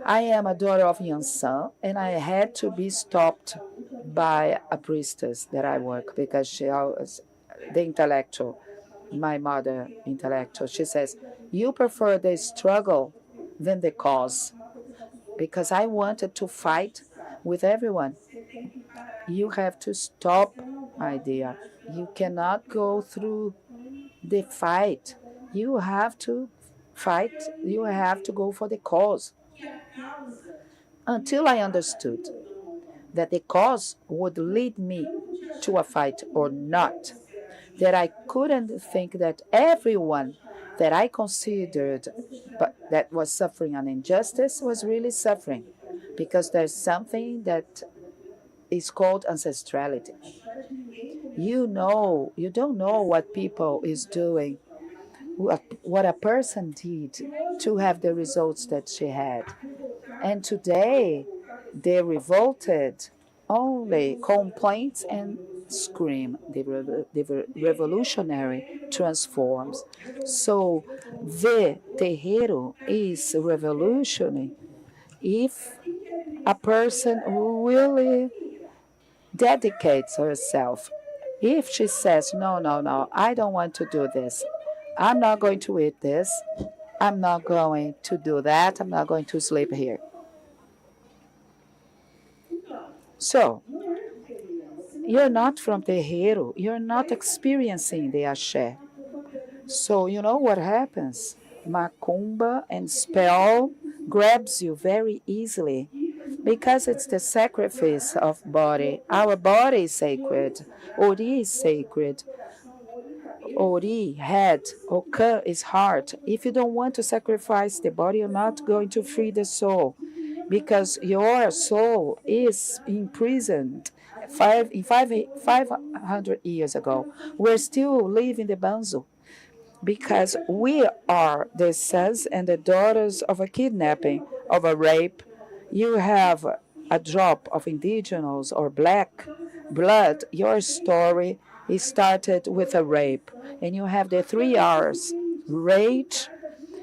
I am a daughter of Yansan, and I had to be stopped by a priestess that I work because she was the intellectual, my mother intellectual. She says, you prefer the struggle than the cause, because I wanted to fight with everyone. You have to stop, my dear. You cannot go through the fight. You have to fight. You have to go for the cause. Until I understood that the cause would lead me to a fight or not, that I couldn't think that everyone that I considered but that was suffering an injustice was really suffering, because there's something that is called ancestrality. You don't know what people is doing, what a person did to have the results that she had. And today, they revolted only complaints and scream. The revolutionary transforms. So the terreiro is revolutionary if a person really dedicates herself. If she says, no, no, no, I don't want to do this, I'm not going to eat this, I'm not going to do that, I'm not going to sleep here. So, you're not from the hero, you're not experiencing the axé. So, you know what happens? Macumba and spell grabs you very easily because it's the sacrifice of body. Our body is sacred. Ori is sacred. Ori, head. Oka is heart. If you don't want to sacrifice the body, you're not going to free the soul because your soul is imprisoned 500 years ago. We're still living the banzo because we are the sons and the daughters of a kidnapping, of a rape. You have a drop of indigenous or black blood. Your story is started with a rape, and you have the three R's: rage,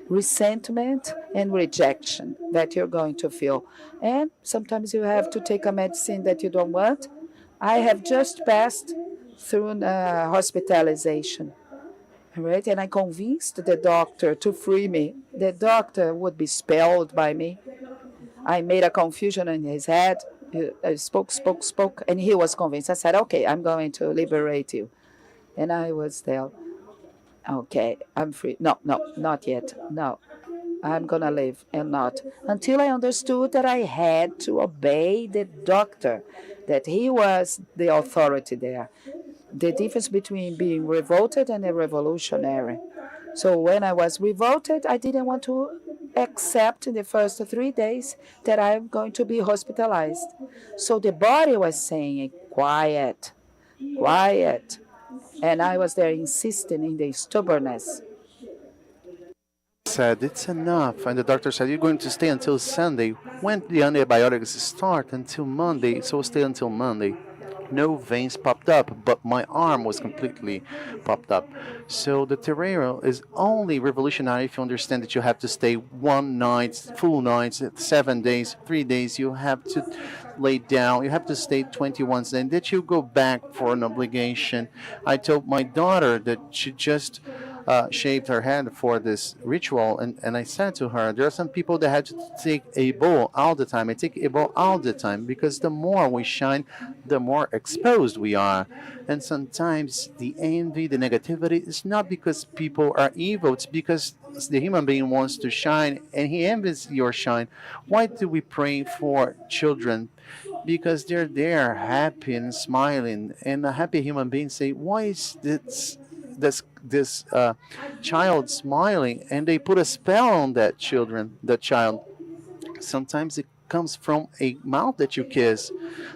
resentment, and rejection that you're going to feel. And sometimes you have to take a medicine that you don't want. I have just passed through hospitalization, right? And I convinced the doctor to free me. The doctor would be spelled by me. I made a confusion in his head. I spoke, and he was convinced. I said, okay, I'm going to liberate you. And I was there, okay, I'm free. No, no, not yet. No, I'm going to live and not. Until I understood that I had to obey the doctor, that he was the authority there. The difference between being revolted and a revolutionary. So when I was revolted, I didn't want to accept in the first 3 days that I'm going to be hospitalized. So the body was saying, quiet, quiet. And I was there insisting in the stubbornness. Said it's enough, and the doctor said you're going to stay until Sunday. When the antibiotics start until Monday, so stay until Monday. No veins popped up, but my arm was completely popped up. So the terreiro is only revolutionary if you understand that you have to stay one night, full nights, 7 days, 3 days. You have to lay down. You have to stay 21 days. And that you go back for an obligation. I told my daughter that she just shaved her head for this ritual, and I said to her, there are some people that have to take a bowl all the time. I take a bowl all the time because the more we shine, the more exposed we are. And sometimes the envy, the negativity is not because people are evil, it's because the human being wants to shine and he envies your shine. Why do we pray for children? Because they're there happy and smiling, and a happy human being say, why is this child smiling? And they put a spell on that child. Sometimes it comes from a mouth that you kiss.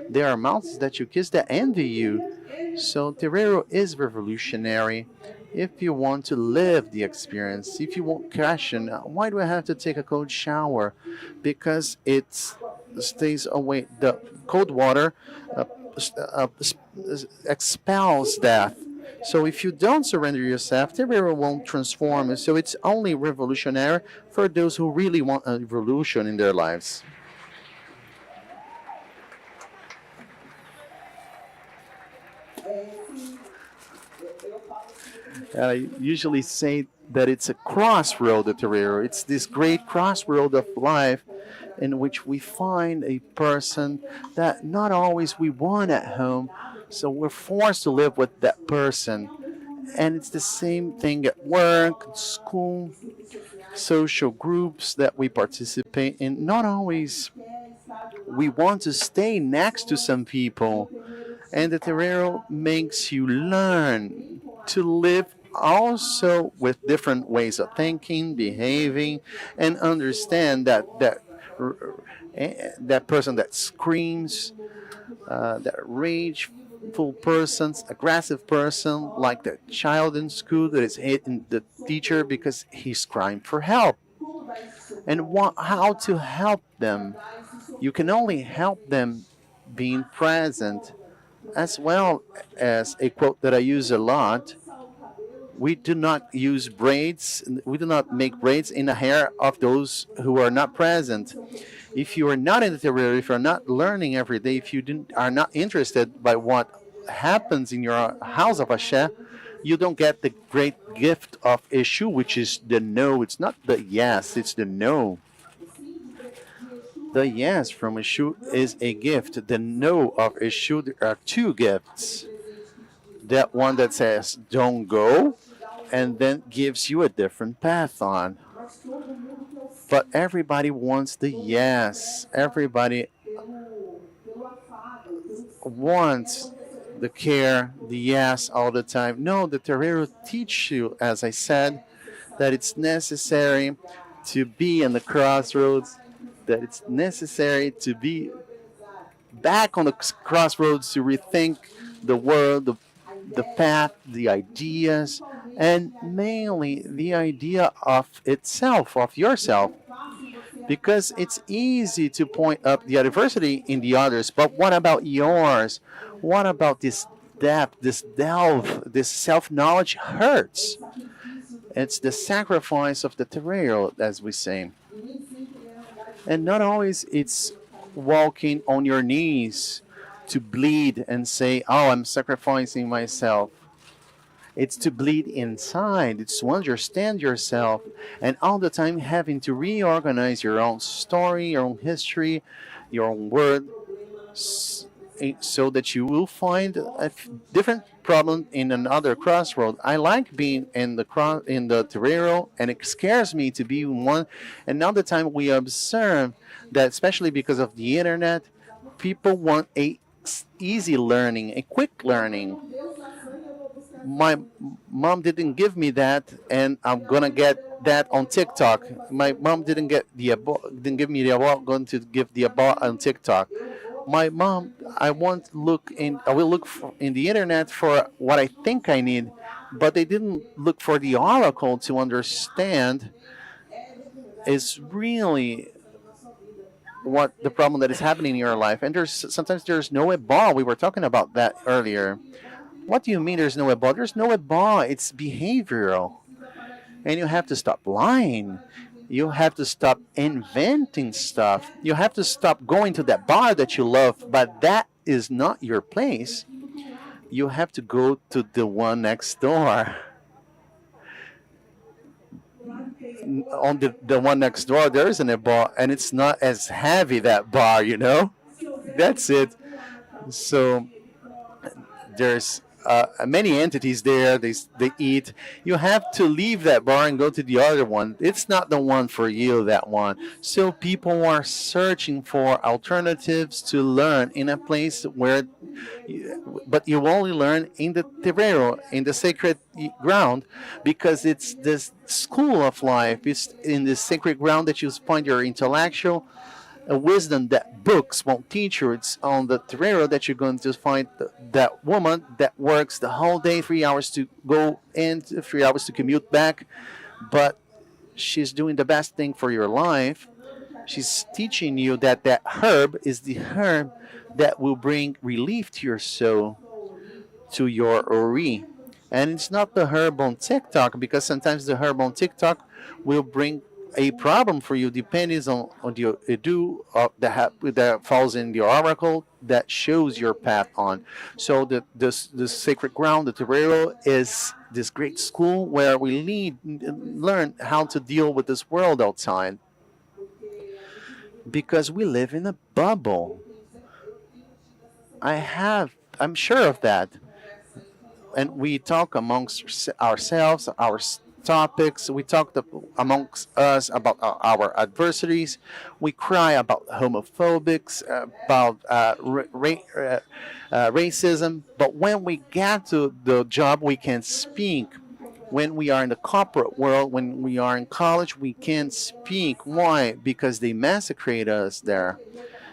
There are mouths that you kiss that envy you. So terreiro is revolutionary. If you want to live the experience, if you want passion, why do I have to take a cold shower? Because it stays away. The cold water uh, uh, expels death. So if you don't surrender yourself, the river won't transform. So it's only revolutionary for those who really want a revolution in their lives. I usually say that it's a crossroad at the river. It's this great crossroad of life in which we find a person that not always we want at home. So we're forced to live with that person. And it's the same thing at work, school, social groups that we participate in. Not always we want to stay next to some people. And the terreiro makes you learn to live also with different ways of thinking, behaving, and understand that person that screams, that rageful person, aggressive person, like the child in school that is hitting the teacher because he's crying for help. And how to help them? You can only help them being present, as well as a quote that I use a lot. We do not use braids, we do not make braids in the hair of those who are not present. If you are not in the terrain, if you're not learning every day, if you are not interested by what happens in your house of Ashe, you don't get the great gift of Eshu, which is the no. It's not the yes, it's the no. The yes from Eshu is a gift. The no of Eshu, there are two gifts. That one that says don't go, and then gives you a different path on. But everybody wants the yes. Everybody wants the care, the yes all the time. No, the Terreiro teach you, as I said, that it's necessary to be in the crossroads, that it's necessary to be back on the crossroads to rethink the world, the path, the ideas, and mainly the idea of itself, of yourself. Because it's easy to point up the adversity in the others, but what about yours? What about this depth, this delve, this self knowledge hurts? It's the sacrifice of the terreiro, as we say. And not always it's walking on your knees to bleed and say, oh, I'm sacrificing myself. It's to bleed inside. It's to understand yourself and all the time having to reorganize your own story, your own history, your own word, so that you will find a different problem in another crossroad. I like being in the terreiro, and it scares me to be in one. And now the time we observe that, especially because of the internet, people want a easy learning, a quick learning. My mom didn't give me that, and I'm gonna get that on TikTok. My mom didn't give me the abo. I'm going to give the abo on TikTok. My mom, I will look in the internet for what I think I need, but they didn't look for the oracle to understand is really what the problem that is happening in your life. And there's no ebo. We were talking about that earlier. What do you mean there's no ebo? There's no ebo. It's behavioral. And you have to stop lying. You have to stop inventing stuff. You have to stop going to that bar that you love, but that is not your place. You have to go to the one next door. On the one next door, there isn't a bar, and it's not as heavy, that bar, you know? That's it. So there's many entities there. They eat. You have to leave that bar and go to the other one. It's not the one for you, that one. So people are searching for alternatives to learn in a place where, but you only learn in the terreiro, in the sacred ground, because it's this school of life. It's in the sacred ground that you find your intellectual a wisdom that books won't teach you. It's on the terreiro that you're going to find that woman that works the whole day, 3 hours to go in, 3 hours to commute back, but she's doing the best thing for your life. She's teaching you that that herb is the herb that will bring relief to your soul, to your ori. And it's not the herb on TikTok, because sometimes the herb on TikTok will bring a problem for you depending on the edu that falls in the oracle that shows your path on. So the sacred ground, the terreiro, is this great school where we learn how to deal with this world outside, because we live in a bubble. I'm sure of that. And we talk amongst ourselves, our topics. We talk amongst us about our adversities. We cry about homophobics, about racism. But when we get to the job, we can speak. When we are in the corporate world, when we are in college, we can't speak. Why? Because they massacred us there.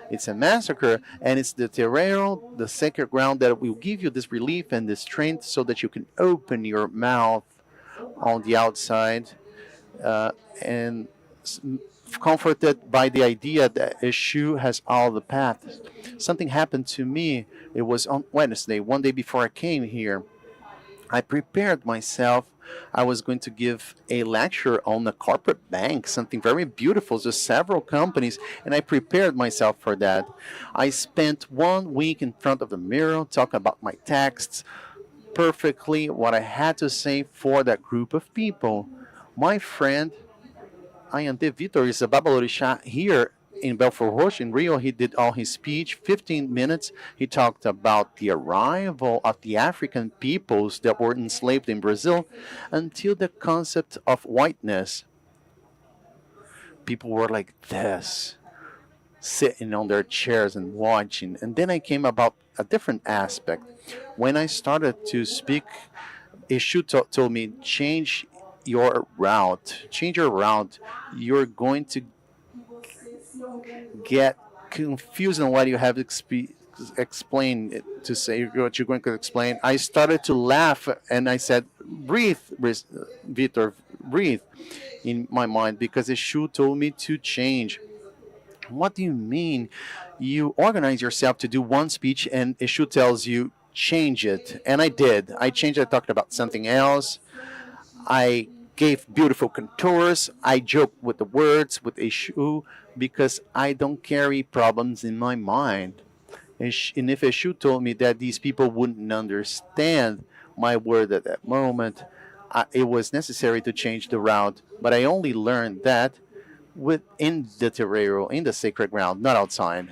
It's a massacre, and it's the terreiro, the sacred ground, that will give you this relief and this strength so that you can open your mouth on the outside, and comforted by the idea that Eshu has all the paths. Something happened to me. It was on Wednesday, one day before I came here. I prepared myself. I was going to give a lecture on the corporate bank, something very beautiful, just several companies, and I prepared myself for that. I spent 1 week in front of the mirror talking about my texts, perfectly what I had to say for that group of people. My friend Ayante Vitor is a Babalorixá here in Belfort Roxo in Rio. He did all his speech, 15 minutes. He talked about the arrival of the African peoples that were enslaved in Brazil until the concept of whiteness. People were like this, sitting on their chairs and watching. And then I came about a different aspect. When I started to speak, Ishu told me, change your route. Change your route. You're going to get confused on what you have explained to say, what you're going to explain. I started to laugh and I said, breathe, Vitor, breathe in my mind because Ishu told me to change. What do you mean? You organize yourself to do one speech and Ishu tells you, change it. And I did. I changed. I talked about something else. I gave beautiful contours. I joked with the words, with Ishu, because I don't carry problems in my mind. And if Ishu told me that these people wouldn't understand my word at that moment, it was necessary to change the route. But I only learned that within the terreiro, in the sacred ground, not outside.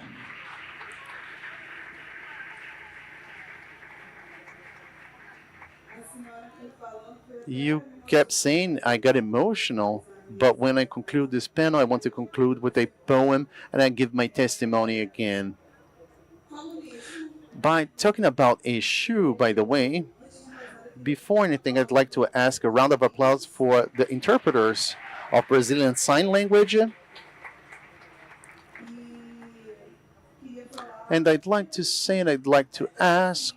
You kept saying I got emotional, but when I conclude this panel, I want to conclude with a poem and I give my testimony again. By talking about a shoe, by the way, before anything, I'd like to ask a round of applause for the interpreters of Brazilian Sign Language. And I'd like to say and I'd like to ask,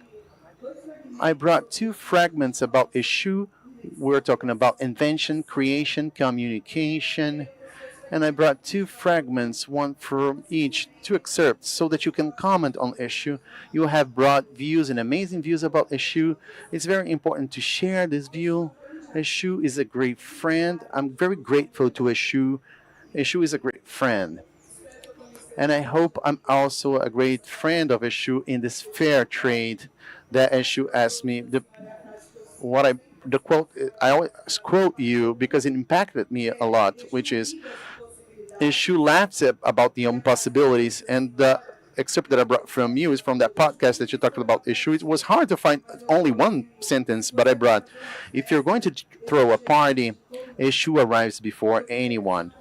I brought two fragments about a shoe. We're talking about invention, creation, communication. And I brought two fragments, one from each, two excerpts, so that you can comment on issue. You have brought views and amazing views about issue. It's very important to share this view. Issue is a great friend. I'm very grateful to Issue. Issue is a great friend. And I hope I'm also a great friend of Issue in this fair trade that Issue asked me. The quote, I always quote you because it impacted me a lot, which is Issue laughs about the impossibilities, and the excerpt that I brought from you is from that podcast that you talked about Issue. It was hard to find only one sentence, but I brought, if you're going to throw a party, Issue arrives before anyone.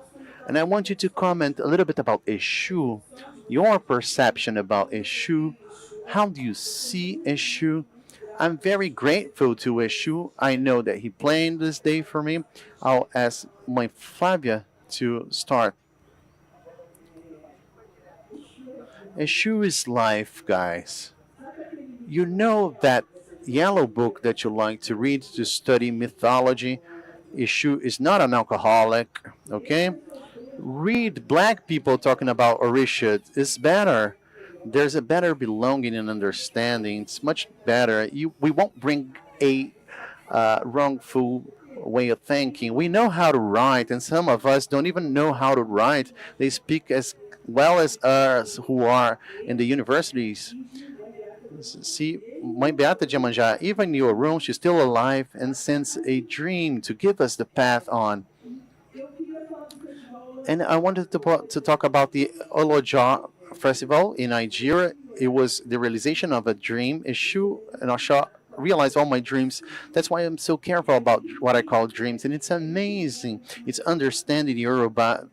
And I want you to comment a little bit about Issue, your perception about Issue. How do you see Issue? I'm very grateful to Issue. I know that he planned this day for me. I'll ask my Flavia to start. Issue is life, guys. You know that yellow book that you like to read to study mythology? Issue is not an alcoholic, okay? Read black people talking about Orisha. It's better. There's a better belonging and understanding. It's much better. We won't bring a wrongful way of thinking. We know how to write, and some of us don't even know how to write. They speak as well as us who are in the universities. See, my Beata Djamanja, even in your room, she's still alive and sends a dream to give us the path on. And I wanted to talk about the Oloja Festival in Nigeria. It was the realization of a dream issue, and I realize all my dreams. That's why I'm so careful about what I call dreams. And it's amazing. It's understanding Yoruba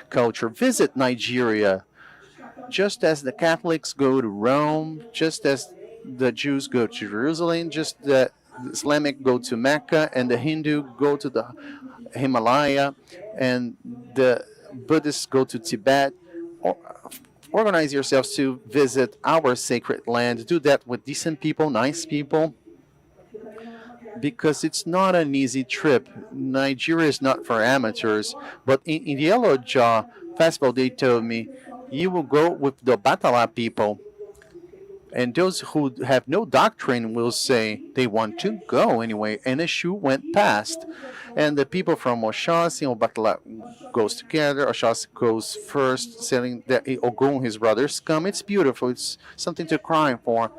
culture. Visit Nigeria. Just as the Catholics go to Rome, just as the Jews go to Jerusalem, just the Islamic go to Mecca, and the Hindu go to the Himalaya, and the Buddhists go to Tibet. Organize yourselves to visit our sacred land. Do that with decent people, nice people. because it's not an easy trip. Nigeria is not for amateurs, but in the Yellow Jaw Festival, they told me you will go with the Batala people, and those who have no doctrine will say they want to go anyway. And the shoe went past, and the people from Oshasi and Batala goes together. Oshasi goes first, selling that Ogun, his brothers, come. It's beautiful. It's something to cry for.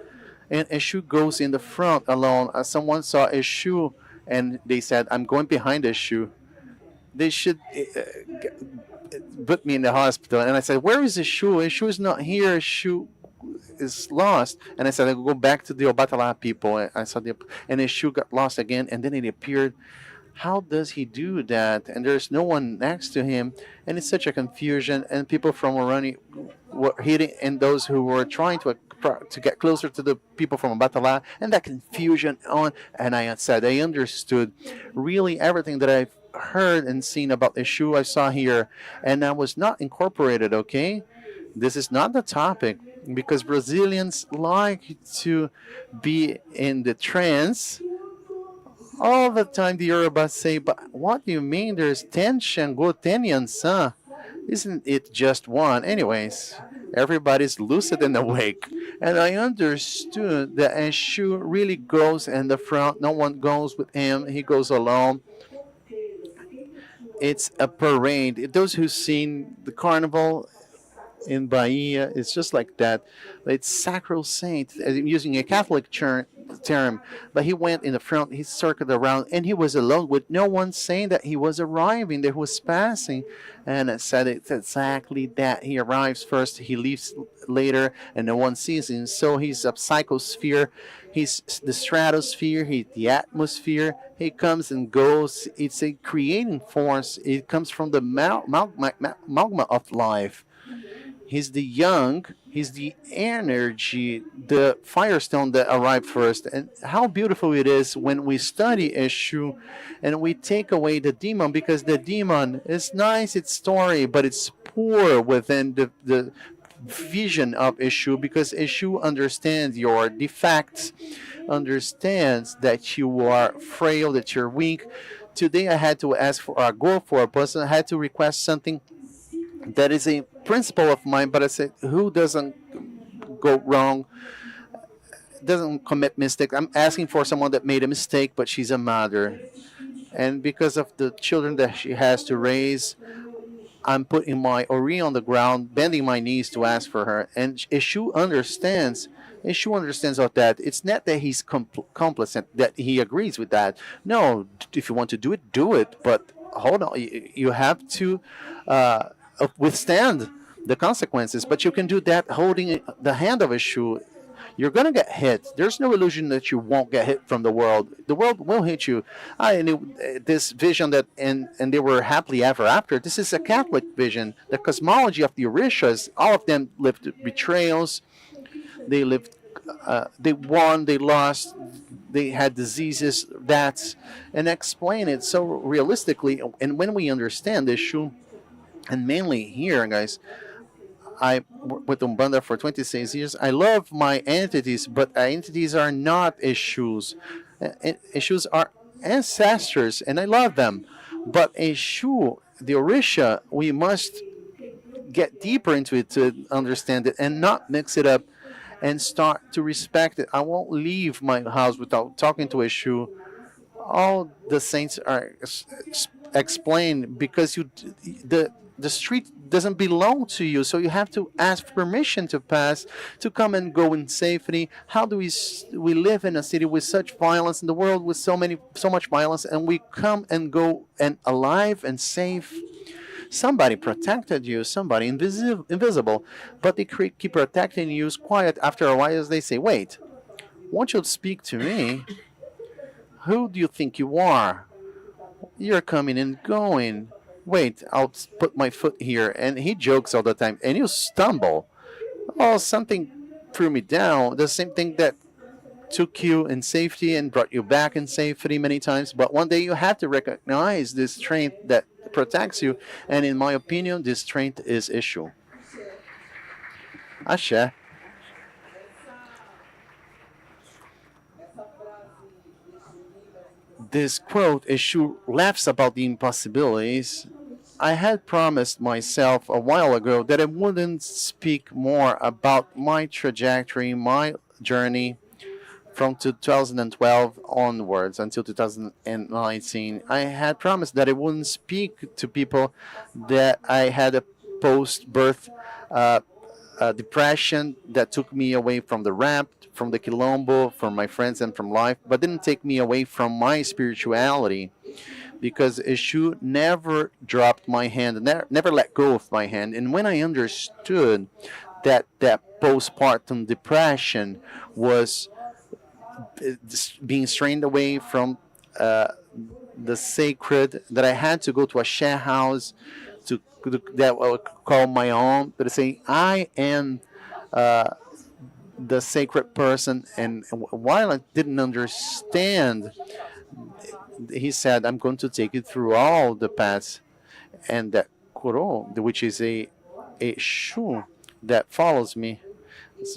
And Eshu goes in the front alone. Someone saw Eshu, and they said, "I'm going behind Eshu. They should put me in the hospital." And I said, "Where is Eshu? Eshu is not here. Eshu is lost." And I said, "I go back to the Obatala people." And I saw and Eshu got lost again, and then it appeared. How does he do that? And there's no one next to him, and it's such a confusion. And people from Orani were hitting, and those who were trying to get closer to the people from Batala, and that confusion on. And I said, I understood really everything that I've heard and seen about Eshu I saw here, and I was not incorporated. Okay, this is not the topic because Brazilians like to be in the trance all the time. The Yorubas say, but what do you mean there's 10 Shango, 10 Yansan? Isn't it just one? Anyways, everybody's lucid and awake. And I understood that Eshu really goes in the front. No one goes with him. He goes alone. It's a parade. Those who've seen the carnival in Bahia, it's just like that. It's sacrosanct. I'm using a Catholic term, but he went in the front, he circled around, and he was alone with no one saying that he was arriving, that he was passing. And I said it's exactly that. He arrives first, he leaves later, and no one sees him. So he's a psychosphere, he's the stratosphere, he's the atmosphere. He comes and goes. It's a creating force. It comes from the magma of life. He's the young, he's the energy, the firestone that arrived first. And how beautiful it is when we study Eshu and we take away the demon, because the demon is nice, it's story, but it's poor within the vision of Eshu, because Eshu understands your defects, understands that you are frail, that you're weak. Today I had to ask for a go for a person, I had to request something that is a principle of mine, but I said, who doesn't go wrong, doesn't commit mistake? I'm asking for someone that made a mistake, but she's a mother. And because of the children that she has to raise, I'm putting my ori on the ground, bending my knees to ask for her. And Eshu understands. Eshu understands of that. It's not that he's complacent, that he agrees with that. No, if you want to do it. But hold on, you have to withstand the consequences. But you can do that holding the hand of Eshu. You're gonna get hit. There's no illusion that you won't get hit from the world. The world will hit you. I knew this vision that, and they were happily ever after. This is a Catholic vision. The cosmology of the Orishas, all of them lived betrayals. They lived. They won. They lost. They had diseases. That's and explain it so realistically. And when we understand this, and mainly here, guys. I worked with Umbanda for 26 years. I love my entities, but entities are not issues. Issues are ancestors, and I love them. But Eshu, the Orisha, we must get deeper into it to understand it and not mix it up and start to respect it. I won't leave my house without talking to Eshu. All the saints are explained because the street doesn't belong to you, so you have to ask permission to pass, to come and go in safety. How do we live in a city with such violence, in the world with so much violence, and we come and go and alive and safe? Somebody protected you, somebody invisible, but they keep protecting you quiet. After a while, as they say, wait, won't you speak to me? Who do you think you are? You're coming and going. Wait, I'll put my foot here. And he jokes all the time. And you stumble. Oh, something threw me down. The same thing that took you in safety and brought you back in safety many times. But one day you have to recognize this strength that protects you. And in my opinion, this strength is Eshu. Ashe. this quote, Eshu laughs about the impossibilities. I had promised myself a while ago that I wouldn't speak more about my trajectory, my journey from 2012 onwards until 2019. I had promised that I wouldn't speak to people that I had a post birth uh, depression that took me away from the rap, from the quilombo, from my friends, and from life, but didn't take me away from my spirituality because Eshu never dropped my hand, never let go of my hand. And when I understood that postpartum depression was being strained away from uh, the sacred, that I had to go to a share house that I would call my own, but to say I am uh, the sacred person. And while I didn't understand, he said, I'm going to take you through all the paths. And that kuro, which is a shoe that follows me,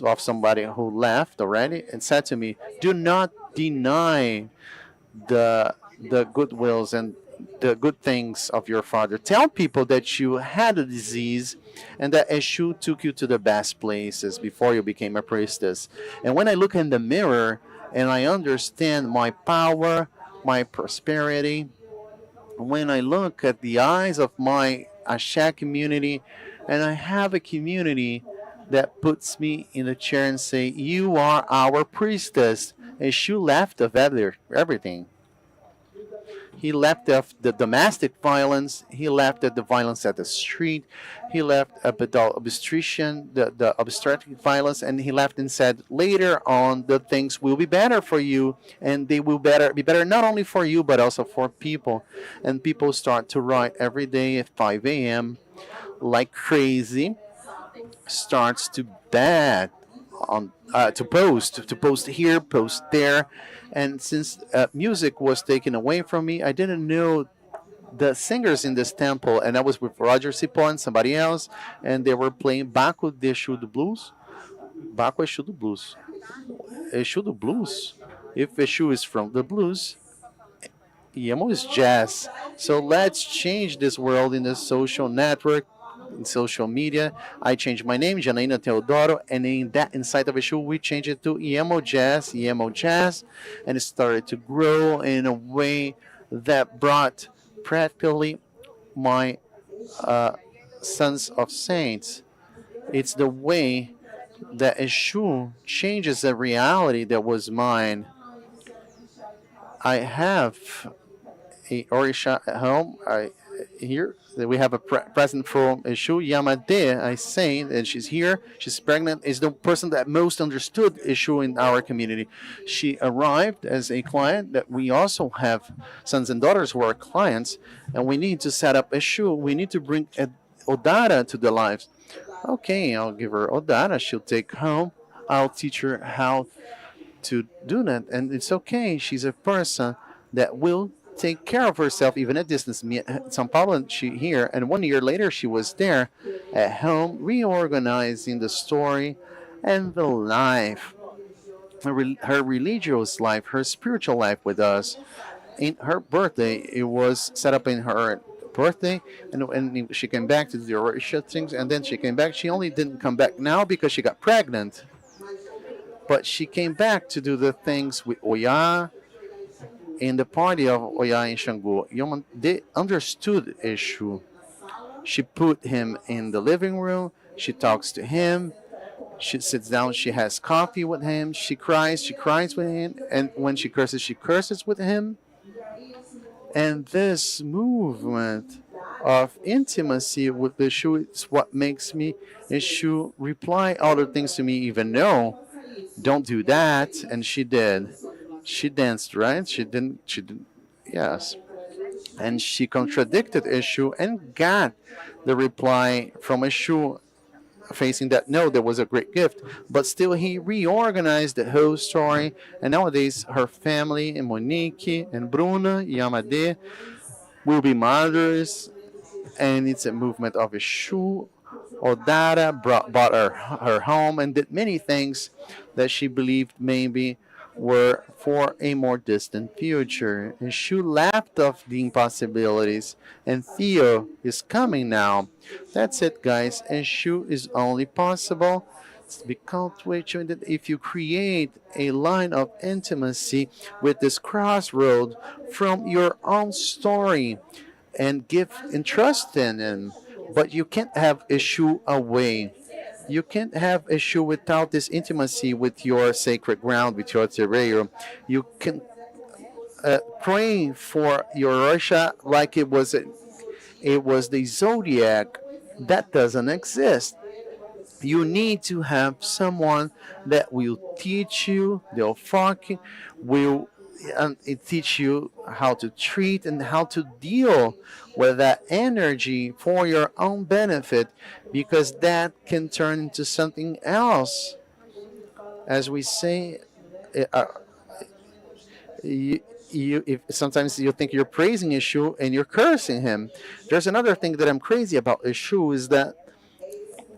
of somebody who left already, and said to me, do not deny the goodwills and the good things of your father. Tell people that you had a disease and that Eshu took you to the best places before you became a priestess. And when I look in the mirror and I understand my power, my prosperity, when I look at the eyes of my Asha community, and I have a community that puts me in a chair and say, you are our priestess. And she left of everything. He left of the domestic violence. He left of the violence at the street. He left of the obstetrician, the obstetric violence, and he left and said, later on, the things will be better for you, and they will be better not only for you, but also for people. And people start to write every day at 5 a.m. like crazy, starts to bad on to post here, post there, and since music was taken away from me, I didn't know the singers in this temple, and I was with Roger Cipó and somebody else, and they were playing Baco de Exu do Blues. Baco Exu do Blues. Exu do Blues. If Exu is from the blues, Yemo is jazz. So let's change this world in the social network, in social media. I changed my name, Janaína Teodoro, and in that inside of a show, we changed it to Emo Jazz, and it started to grow in a way that brought practically my uh, sons of saints. It's the way that Eshu changes the reality that was mine. I have a Orisha at home. Here we have a present from Eshu Yamade. I say, and she's here. She's pregnant. Is the person that most understood Eshu in our community. She arrived as a client. That we also have sons and daughters who are clients, and we need to set up Eshu. We need to bring Odara to the lives. Okay, I'll give her Odara. She'll take home. I'll teach her how to do that, and it's okay. She's a person that will take care of herself even at distance. Me at São Paulo, and she here, and 1 year later she was there at home reorganizing the story and the life, her religious life, her spiritual life with us. In her birthday, it was set up in her birthday, and when she came back to do the Orisha things, and then she came back. She only didn't come back now because she got pregnant, but she came back to do the things with Oya in the party of Oya and Shango. They understood Eshu. She put him in the living room. She talks to him. She sits down. She has coffee with him. She cries. She cries with him. And when she curses with him. And this movement of intimacy with Eshu is what makes me Eshu reply other things to me, even though don't do that, and she did. She danced, right? She didn't. Yes. And she contradicted Eshu and got the reply from Eshu facing that no, there was a great gift, but still he reorganized the whole story. And nowadays her family and Monique and Bruna Yamade will be mothers, and it's a movement of Eshu. Odara brought her home and did many things that she believed maybe were for a more distant future. And Shu laughed off the impossibilities, and Theo is coming now. That's it, guys. And Shu is only possible to be cultivated if you create a line of intimacy with this crossroad from your own story and give and trust in him. But you can't have a Shu away. You can't have a shoe without this intimacy with your sacred ground, with your terreiro. You can pray for your Russia like it was the zodiac. That doesn't exist. You need to have someone that will teach you, the forte, will teach you how to treat and how to deal with that energy for your own benefit, because that can turn into something else. As we say, uh, you, if sometimes you think you're praising Yeshu and you're cursing him. There's another thing that I'm crazy about Yeshu is that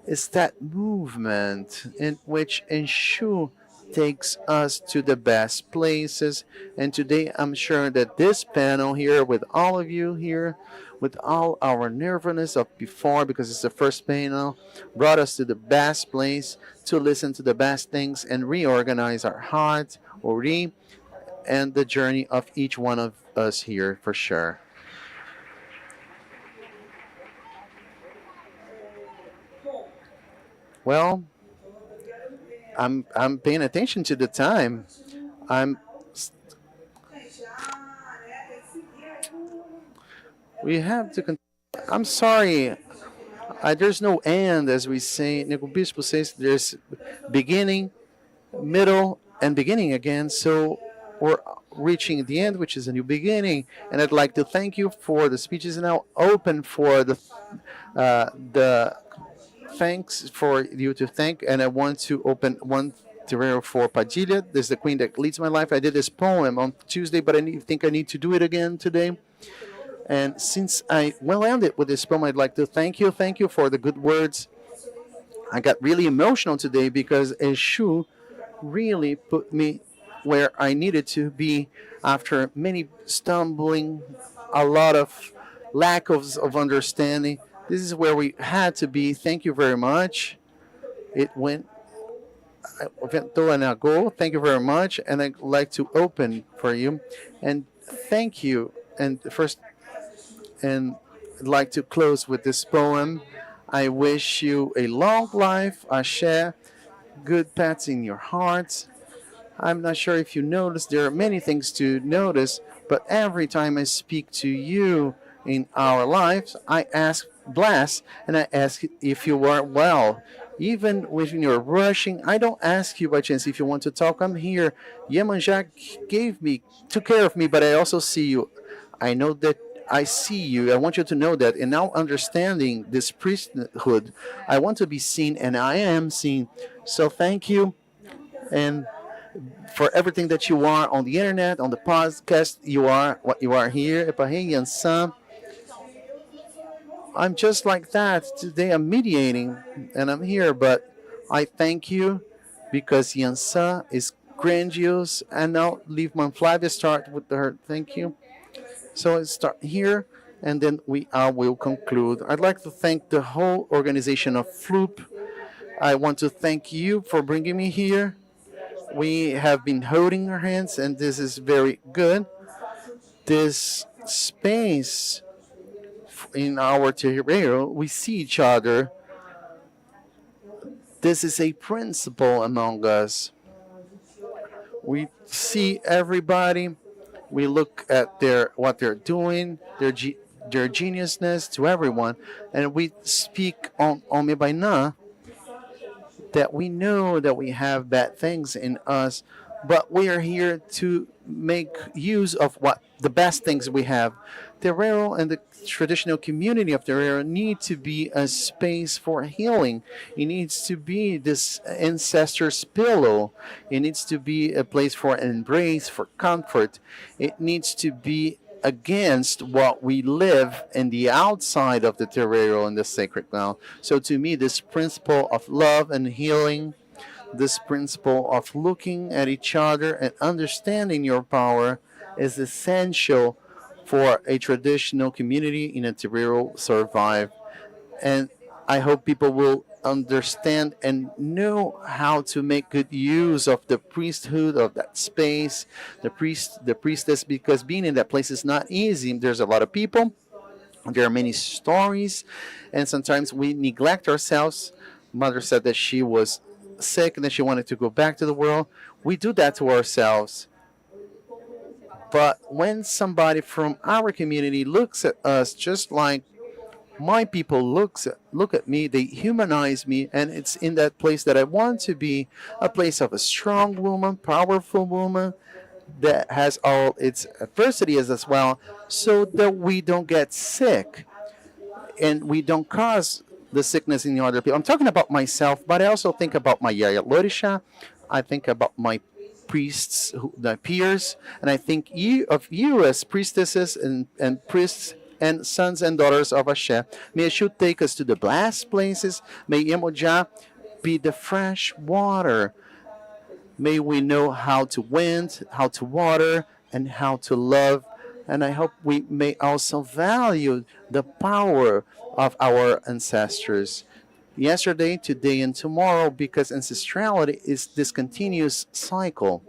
it's that movement in which Enshu takes us to the best places. And today I'm sure that this panel here, with all of you here, with all our nervousness of before, because it's the first panel, brought us to the best place to listen to the best things and reorganize our heart, Ori, and the journey of each one of us here for sure. Well, I'm paying attention to the time. I'm we have to. I'm sorry. There's no end, as we say. Nico Bispo says there's beginning, middle, and beginning again. So we're reaching the end, which is a new beginning. And I'd like to thank you for the speeches now open for the thanks for you to thank. And I want to open one terreiro for Padilha. This is the queen that leads my life. I did this poem on Tuesday, but think I need to do it again today. And since I well ended with this poem, I'd like to thank you. Thank you for the good words. I got really emotional today because Eshu really put me where I needed to be after many stumbling, a lot of lack of understanding. This is where we had to be. Thank you very much. It went and I go. Thank you very much. And I'd like to open for you. And thank you. And first, and I'd like to close with this poem. I wish you a long life, Ashe, good pets in your hearts. I'm not sure if you noticed, there are many things to notice, but every time I speak to you in our lives, I ask bless and I ask if you are well. Even when you're rushing, I don't ask you by chance if you want to talk. I'm here. Yemanjak took care of me, but I also see you. I know that I see you. I want you to know that. And now understanding this priesthood, I want to be seen and I am seen. So thank you. And for everything that you are on the internet, on the podcast, you are what you are here. I'm just like that. Today I'm mediating and I'm here, but I thank you because Yansa is grandiose. And now leave Flavia start with her. Thank you. So let's start here, and then we will conclude. I'd like to thank the whole organization of Floop. I want to thank you for bringing me here. We have been holding our hands, and this is very good. This space in our terreiro, we see each other. This is a principle among us. We see everybody. We look at what they're doing, their geniusness to everyone, and we speak on Mebaina that we know that we have bad things in us, but we are here to make use of what the best things we have. Terreiro and the traditional community of Terreiro need to be a space for healing. It needs to be this ancestor's pillow. It needs to be a place for embrace, for comfort. It needs to be against what we live in the outside of the Terreiro and the sacred ground. So to me, this principle of love and healing, This principle of looking at each other and understanding your power is essential for a traditional community in a terreiro survive. And I hope people will understand and know how to make good use of the priesthood of that space, the priestess, because being in that place is not easy. There's a lot of people, there are many stories, and sometimes we neglect ourselves. Mother said that she was sick and that she wanted to go back to the world. We do that to ourselves. But when somebody from our community looks at us just like my people look at me, they humanize me, and it's in that place that I want to be, a place of a strong woman, powerful woman that has all its adversities as well, so that we don't get sick and we don't cause the sickness in the other people. I'm talking about myself, but I also think about my Yaya Lorisha. I think about my priests, the peers, and I think you as priestesses and priests and sons and daughters of Ashe. May Ashu take us to the blessed places. May Yemoja be the fresh water. May we know how to wind, how to water, and how to love. And I hope we may also value the power of our ancestors. Yesterday, today, and tomorrow, because ancestrality is this continuous cycle.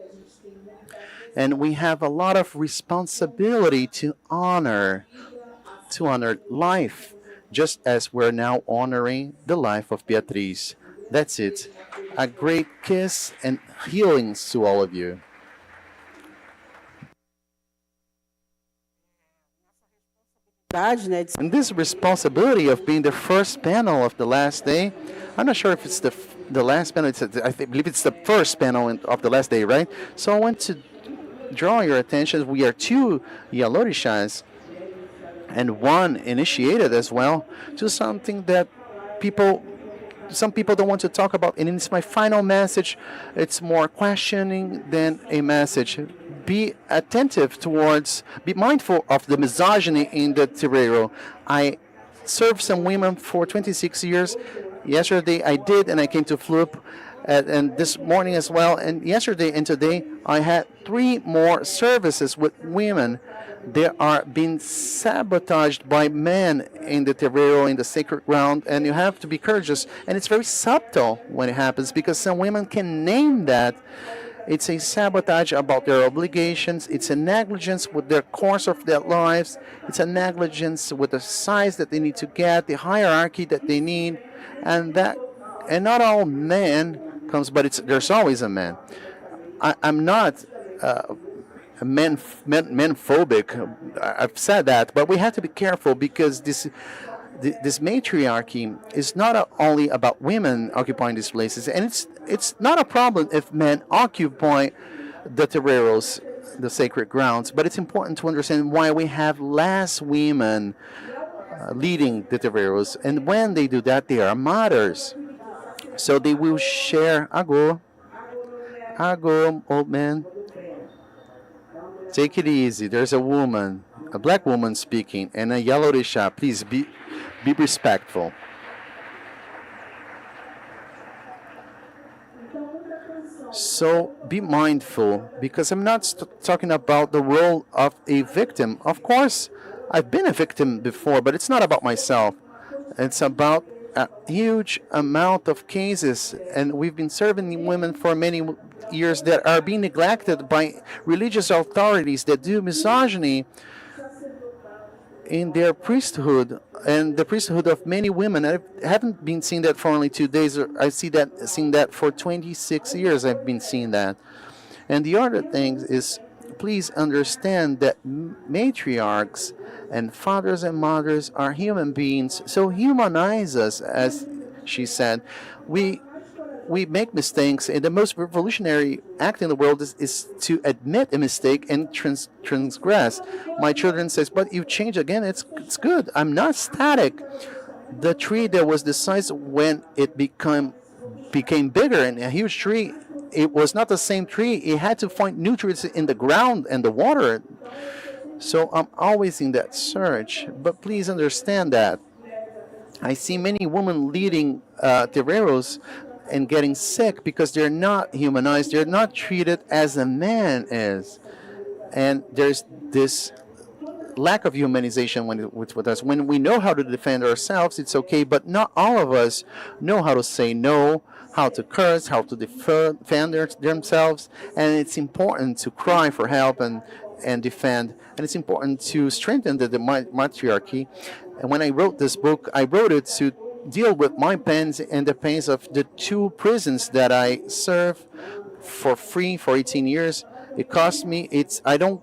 And we have a lot of responsibility to honor life, just as we're now honoring the life of Beatriz. That's it. A great kiss and healings to all of you. And this responsibility of being the first panel of the last day, I'm not sure if it's the last panel. Believe it's the first panel of the last day, right? So I want to draw your attention. We are two Yalorishas and one initiated as well to something that some people don't want to talk about, and it's my final message. It's more questioning than a message. Be attentive be mindful of the misogyny in the terreiro. I served some women for 26 years. Yesterday I did, and I came to Floop, and this morning as well. And yesterday and today I had 3 more services with women. They are being sabotaged by men in the terreiro, in the sacred ground, and you have to be courageous. And it's very subtle when it happens, because some women can name that. It's a sabotage about their obligations. It's a negligence with their course of their lives. It's a negligence with the size that they need to get, the hierarchy that they need, and not all men comes, but there's always a man. I'm not men phobic. I've said that, but we have to be careful, because this matriarchy is not only about women occupying these places, and it's not a problem if men occupy the terreiros, the sacred grounds, but it's important to understand why we have less women leading the terreiros, and when they do that, they are mothers, so they will share. Ago, old man, take it easy. There's a woman, a black woman speaking, and a yellow risha. Please be respectful. So be mindful, because I'm not talking about the role of a victim. Of course, I've been a victim before, but it's not about myself. It's about a huge amount of cases, and we've been serving women for many years that are being neglected by religious authorities that do misogyny in their priesthood and the priesthood of many women. I haven't been seeing that for only 2 days. I've seen that for 26 years. I've been seeing that. And the other thing is, please understand that matriarchs and fathers and mothers are human beings. So humanize us, as she said. We make mistakes, and the most revolutionary act in the world is to admit a mistake and transgress. My children says, but you change again, it's good. I'm not static. The tree that was the size when it became bigger and a huge tree, it was not the same tree. It had to find nutrients in the ground and the water. So I'm always in that search. But please understand that I see many women leading terreiros and getting sick because they're not humanized. They're not treated as a man is. And there's this lack of humanization with us. When we know how to defend ourselves, it's okay, but not all of us know how to say no, how to curse, how to defend themselves. And it's important to cry for help and defend. And it's important to strengthen the matriarchy. And when I wrote this book, I wrote it to deal with my pains and the pains of the two prisons that I served for free for 18 years. It cost me, I don't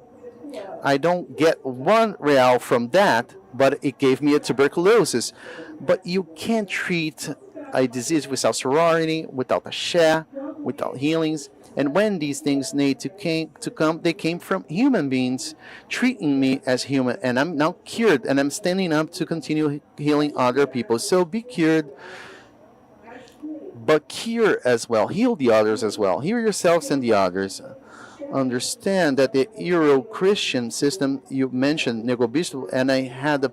get R1 from that, but it gave me a tuberculosis. But you can't treat a disease without sorority, without a share, without healings. And when these things need to come, they came from human beings treating me as human. And I'm now cured, and I'm standing up to continue healing other people. So be cured, but cure as well. Heal the others as well. Heal yourselves and the others. Understand that the Euro-Christian system, you mentioned Nego Bispo, and I had the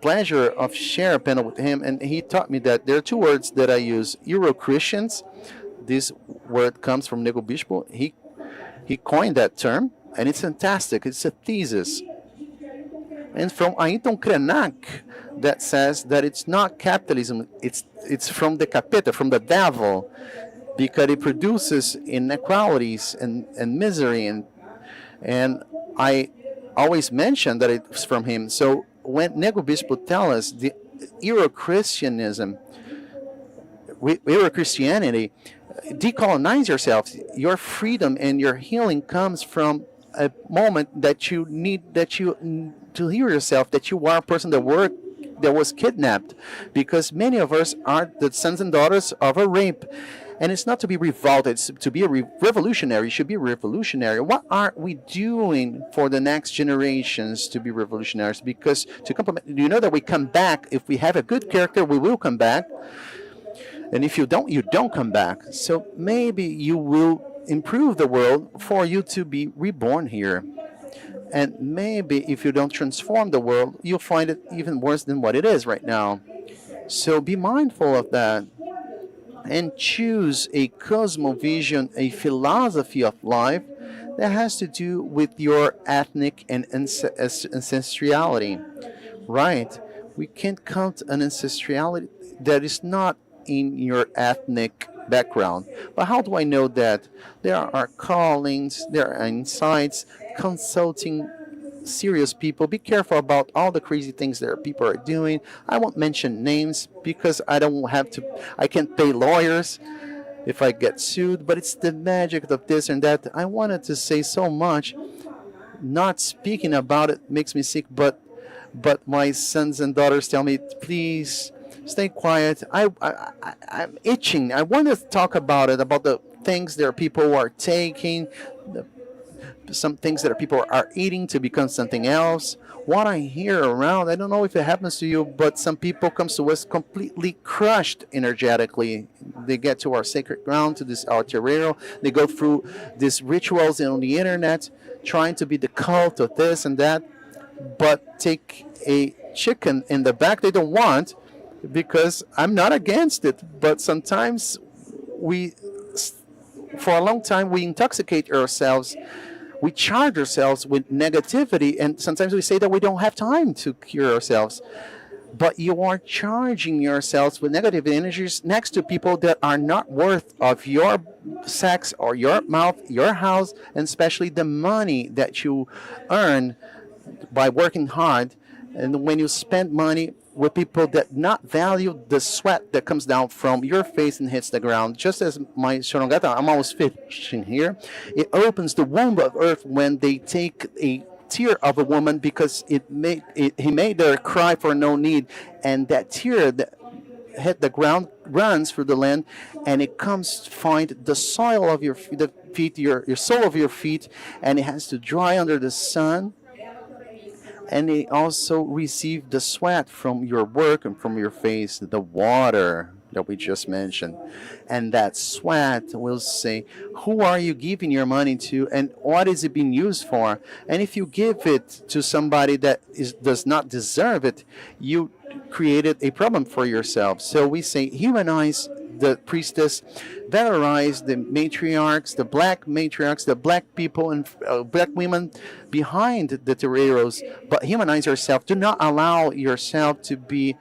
pleasure of sharing a panel with him, and he taught me that there are two words that I use. Euro-Christians, this word comes from Nego Bispo. He coined that term, and it's fantastic. It's a thesis. And from Ayrton Krenak, that says that it's not capitalism, it's from the capeta, from the devil, because it produces inequalities and misery. And I always mention that it's from him. So when Nego Bispo tells us the Euro-Christianism, Euro-Christianity, decolonize yourself. Your freedom and your healing comes from a moment that you need, to hear yourself, that you are a person that was kidnapped, because many of us are the sons and daughters of a rape. And it's not to be revolted, it's to be a revolutionary. You should be a revolutionary. What are we doing for the next generations to be revolutionaries? Because to complement, you know that we come back. If we have a good character, we will come back. And if you don't come back. So maybe you will improve the world for you to be reborn here. And maybe if you don't transform the world, you'll find it even worse than what it is right now. So be mindful of that. And choose a cosmovision, a philosophy of life that has to do with your ethnic and ancestrality. Right? We can't count an ancestrality that is not in your ethnic background. But how do I know that? There are callings, there are insights, consulting serious people. Be careful about all the crazy things that people are doing. I won't mention names because I can't pay lawyers if I get sued, but it's the magic of this and that. I wanted to say so much. Not speaking about it makes me sick, but my sons and daughters tell me, please stay quiet. I'm itching. I want to talk about it, about the things that people are taking, some things that people are eating to become something else. What I hear around, I don't know if it happens to you, but some people come to us completely crushed energetically. They get to our sacred ground, to this our terreiro. They go through these rituals on the internet, trying to be the cult of this and that, but take a chicken in the back they don't want, because I'm not against it, but sometimes for a long time, we intoxicate ourselves. We charge ourselves with negativity, and sometimes we say that we don't have time to cure ourselves. But you are charging yourselves with negative energies next to people that are not worth of your sex or your mouth, your house, and especially the money that you earn by working hard. And when you spend money with people that not value the sweat that comes down from your face and hits the ground, just as my Shorongata, I'm always fishing here, it opens the womb of earth when they take a tear of a woman because he made her cry for no need, and that tear that hit the ground runs through the land, and it comes to find the soil of your feet, your sole of your feet, and it has to dry under the sun. And they also receive the sweat from your work and from your face, the water that we just mentioned. And that sweat will say, who are you giving your money to and what is it being used for? And if you give it to somebody that does not deserve it, you created a problem for yourself. So we say humanize the priestess, valorize the matriarchs, the black people and black women behind the terreiros, but humanize yourself. Do not allow yourself to be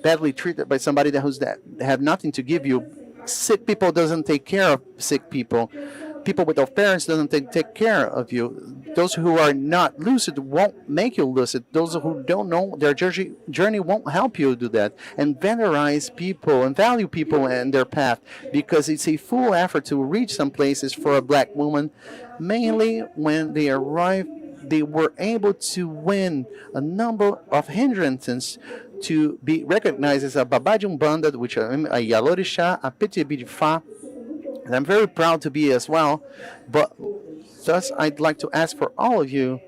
badly treated by somebody that have nothing to give you. Sick people doesn't take care of sick people. People without parents doesn't take care of you. Those who are not lucid won't make you lucid. Those who don't know their journey won't help you do that. And valorize people and value people and their path, because it's a full effort to reach some places for a black woman. Mainly when they arrive, they were able to win a number of hindrances to be recognized as a Babá de Umbanda, which are a Yalorixá, a Pitibidifá, and I'm very proud to be as well. But thus, I'd like to ask for all of you,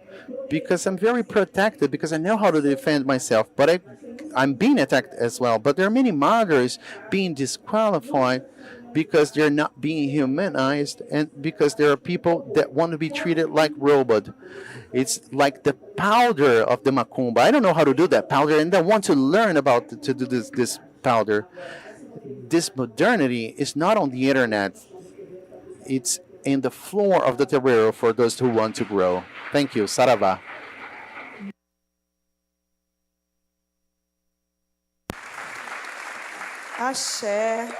because I'm very protected, because I know how to defend myself, but I'm being attacked as well. But there are many mothers being disqualified because they're not being humanized, and because there are people that want to be treated like robot. It's like the powder of the macumba. I don't know how to do that powder, and I want to learn about to do this powder. This modernity is not on the internet. It's in the floor of the terreiro for those who want to grow. Thank you. Saravá. Axé.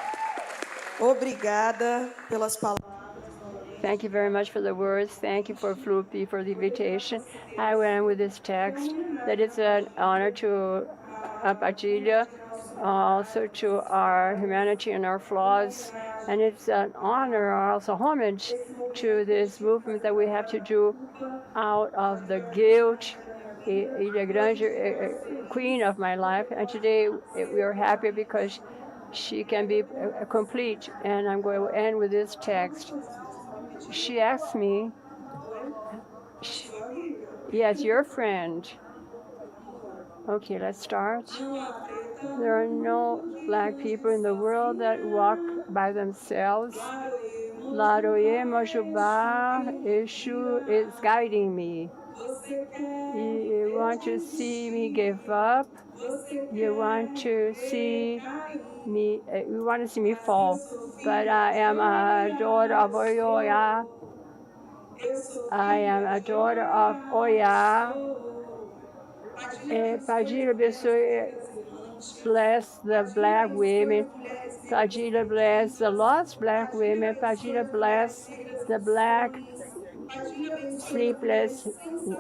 Obrigada pelas palavras. Thank you very much for the words. Thank you for Floopy for the invitation. I went with this text that it's an honor to Padilha, also to our humanity and our flaws. And it's an honor, also homage to this movement that we have to do out of the guilt. Ilha Grande, queen of my life. And today we are happy because she can be complete. And I'm going to end with this text. She asked me, yes, your friend. Okay, let's start. There are no black people in the world that walk by themselves. Laroye Mojubá, Eshu is guiding me. You want to see me give up? You want to see me? You want to see me fall? But I am a daughter of Oya. I am a daughter of Oya. Padilha bless the black women. Padilha bless the lost black women. Padilha bless the black sleepless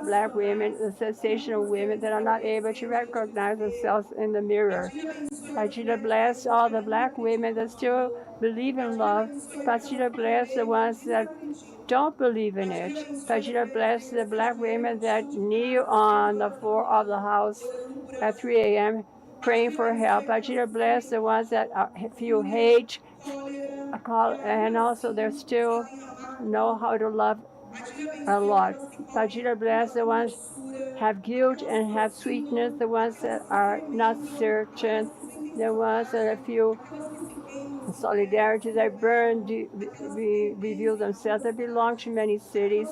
black women, the sensational women that are not able to recognize themselves in the mirror. Padilha bless all the black women that still believe in love. Padilha bless the ones that don't believe in it. Padilha bless the black women that kneel on the floor of the house at 3 a.m. praying for help. Padilha bless the ones that feel hate, and also they still know how to love a lot. Padilha bless the ones have guilt and have sweetness, the ones that are not certain, the ones that feel solidarity, that burn, reveal themselves, that belong to many cities,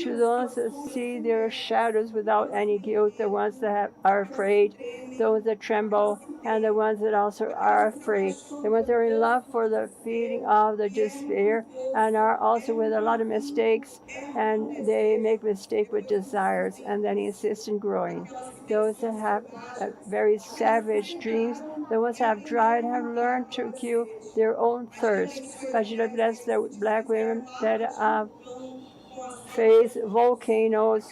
to those that see their shadows without any guilt, the ones that are afraid, those that tremble, and the ones that also are afraid, the ones that are in love for the feeling of the despair and are also with a lot of mistakes, and they make mistake with desires and then insist in growing. Those that have very savage dreams, the ones that have tried, have learned to kill their own thirst. Padilha bless the black women that face volcanoes,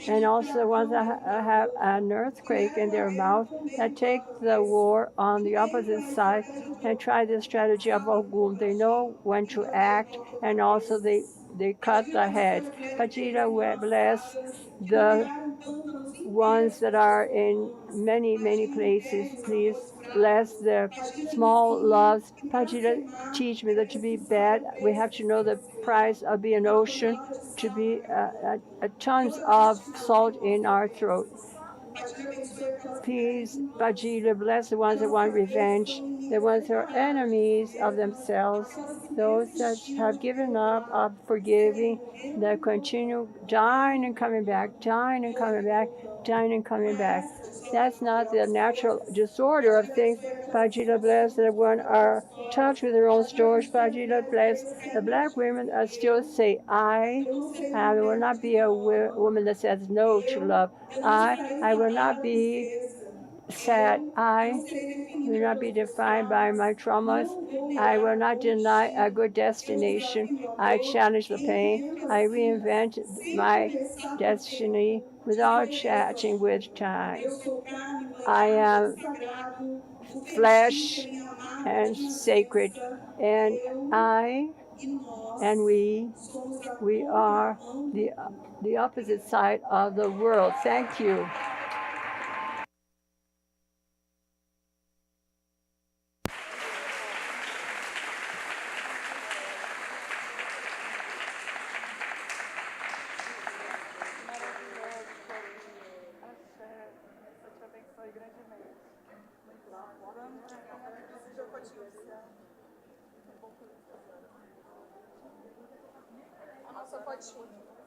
and also the ones that have an earthquake in their mouth, that take the war on the opposite side and try the strategy of Ogum. They know when to act, and also they cut the heads. Padilha bless the ones that are in many, many places. Please bless the small loves. Padilha, teach me that to be bad, we have to know the price of being an ocean, to be tons of salt in our throat. Please, Padilha, bless the ones that want revenge, the ones that are enemies of themselves, those that have given up of forgiving, that continue dying and coming back, dying and coming back. That's not the natural disorder of things. Pajila bless that everyone are touched with their own stories. Pajila bless the black women still say I. I will not be a woman that says no to love. I will not be sad. I will not be defined by my traumas. I will not deny a good destination. I challenge the pain. I reinvent my destiny without chatting with time. I am flesh and sacred, and I and we are the opposite side of the world. Thank you. A nossa fotinha.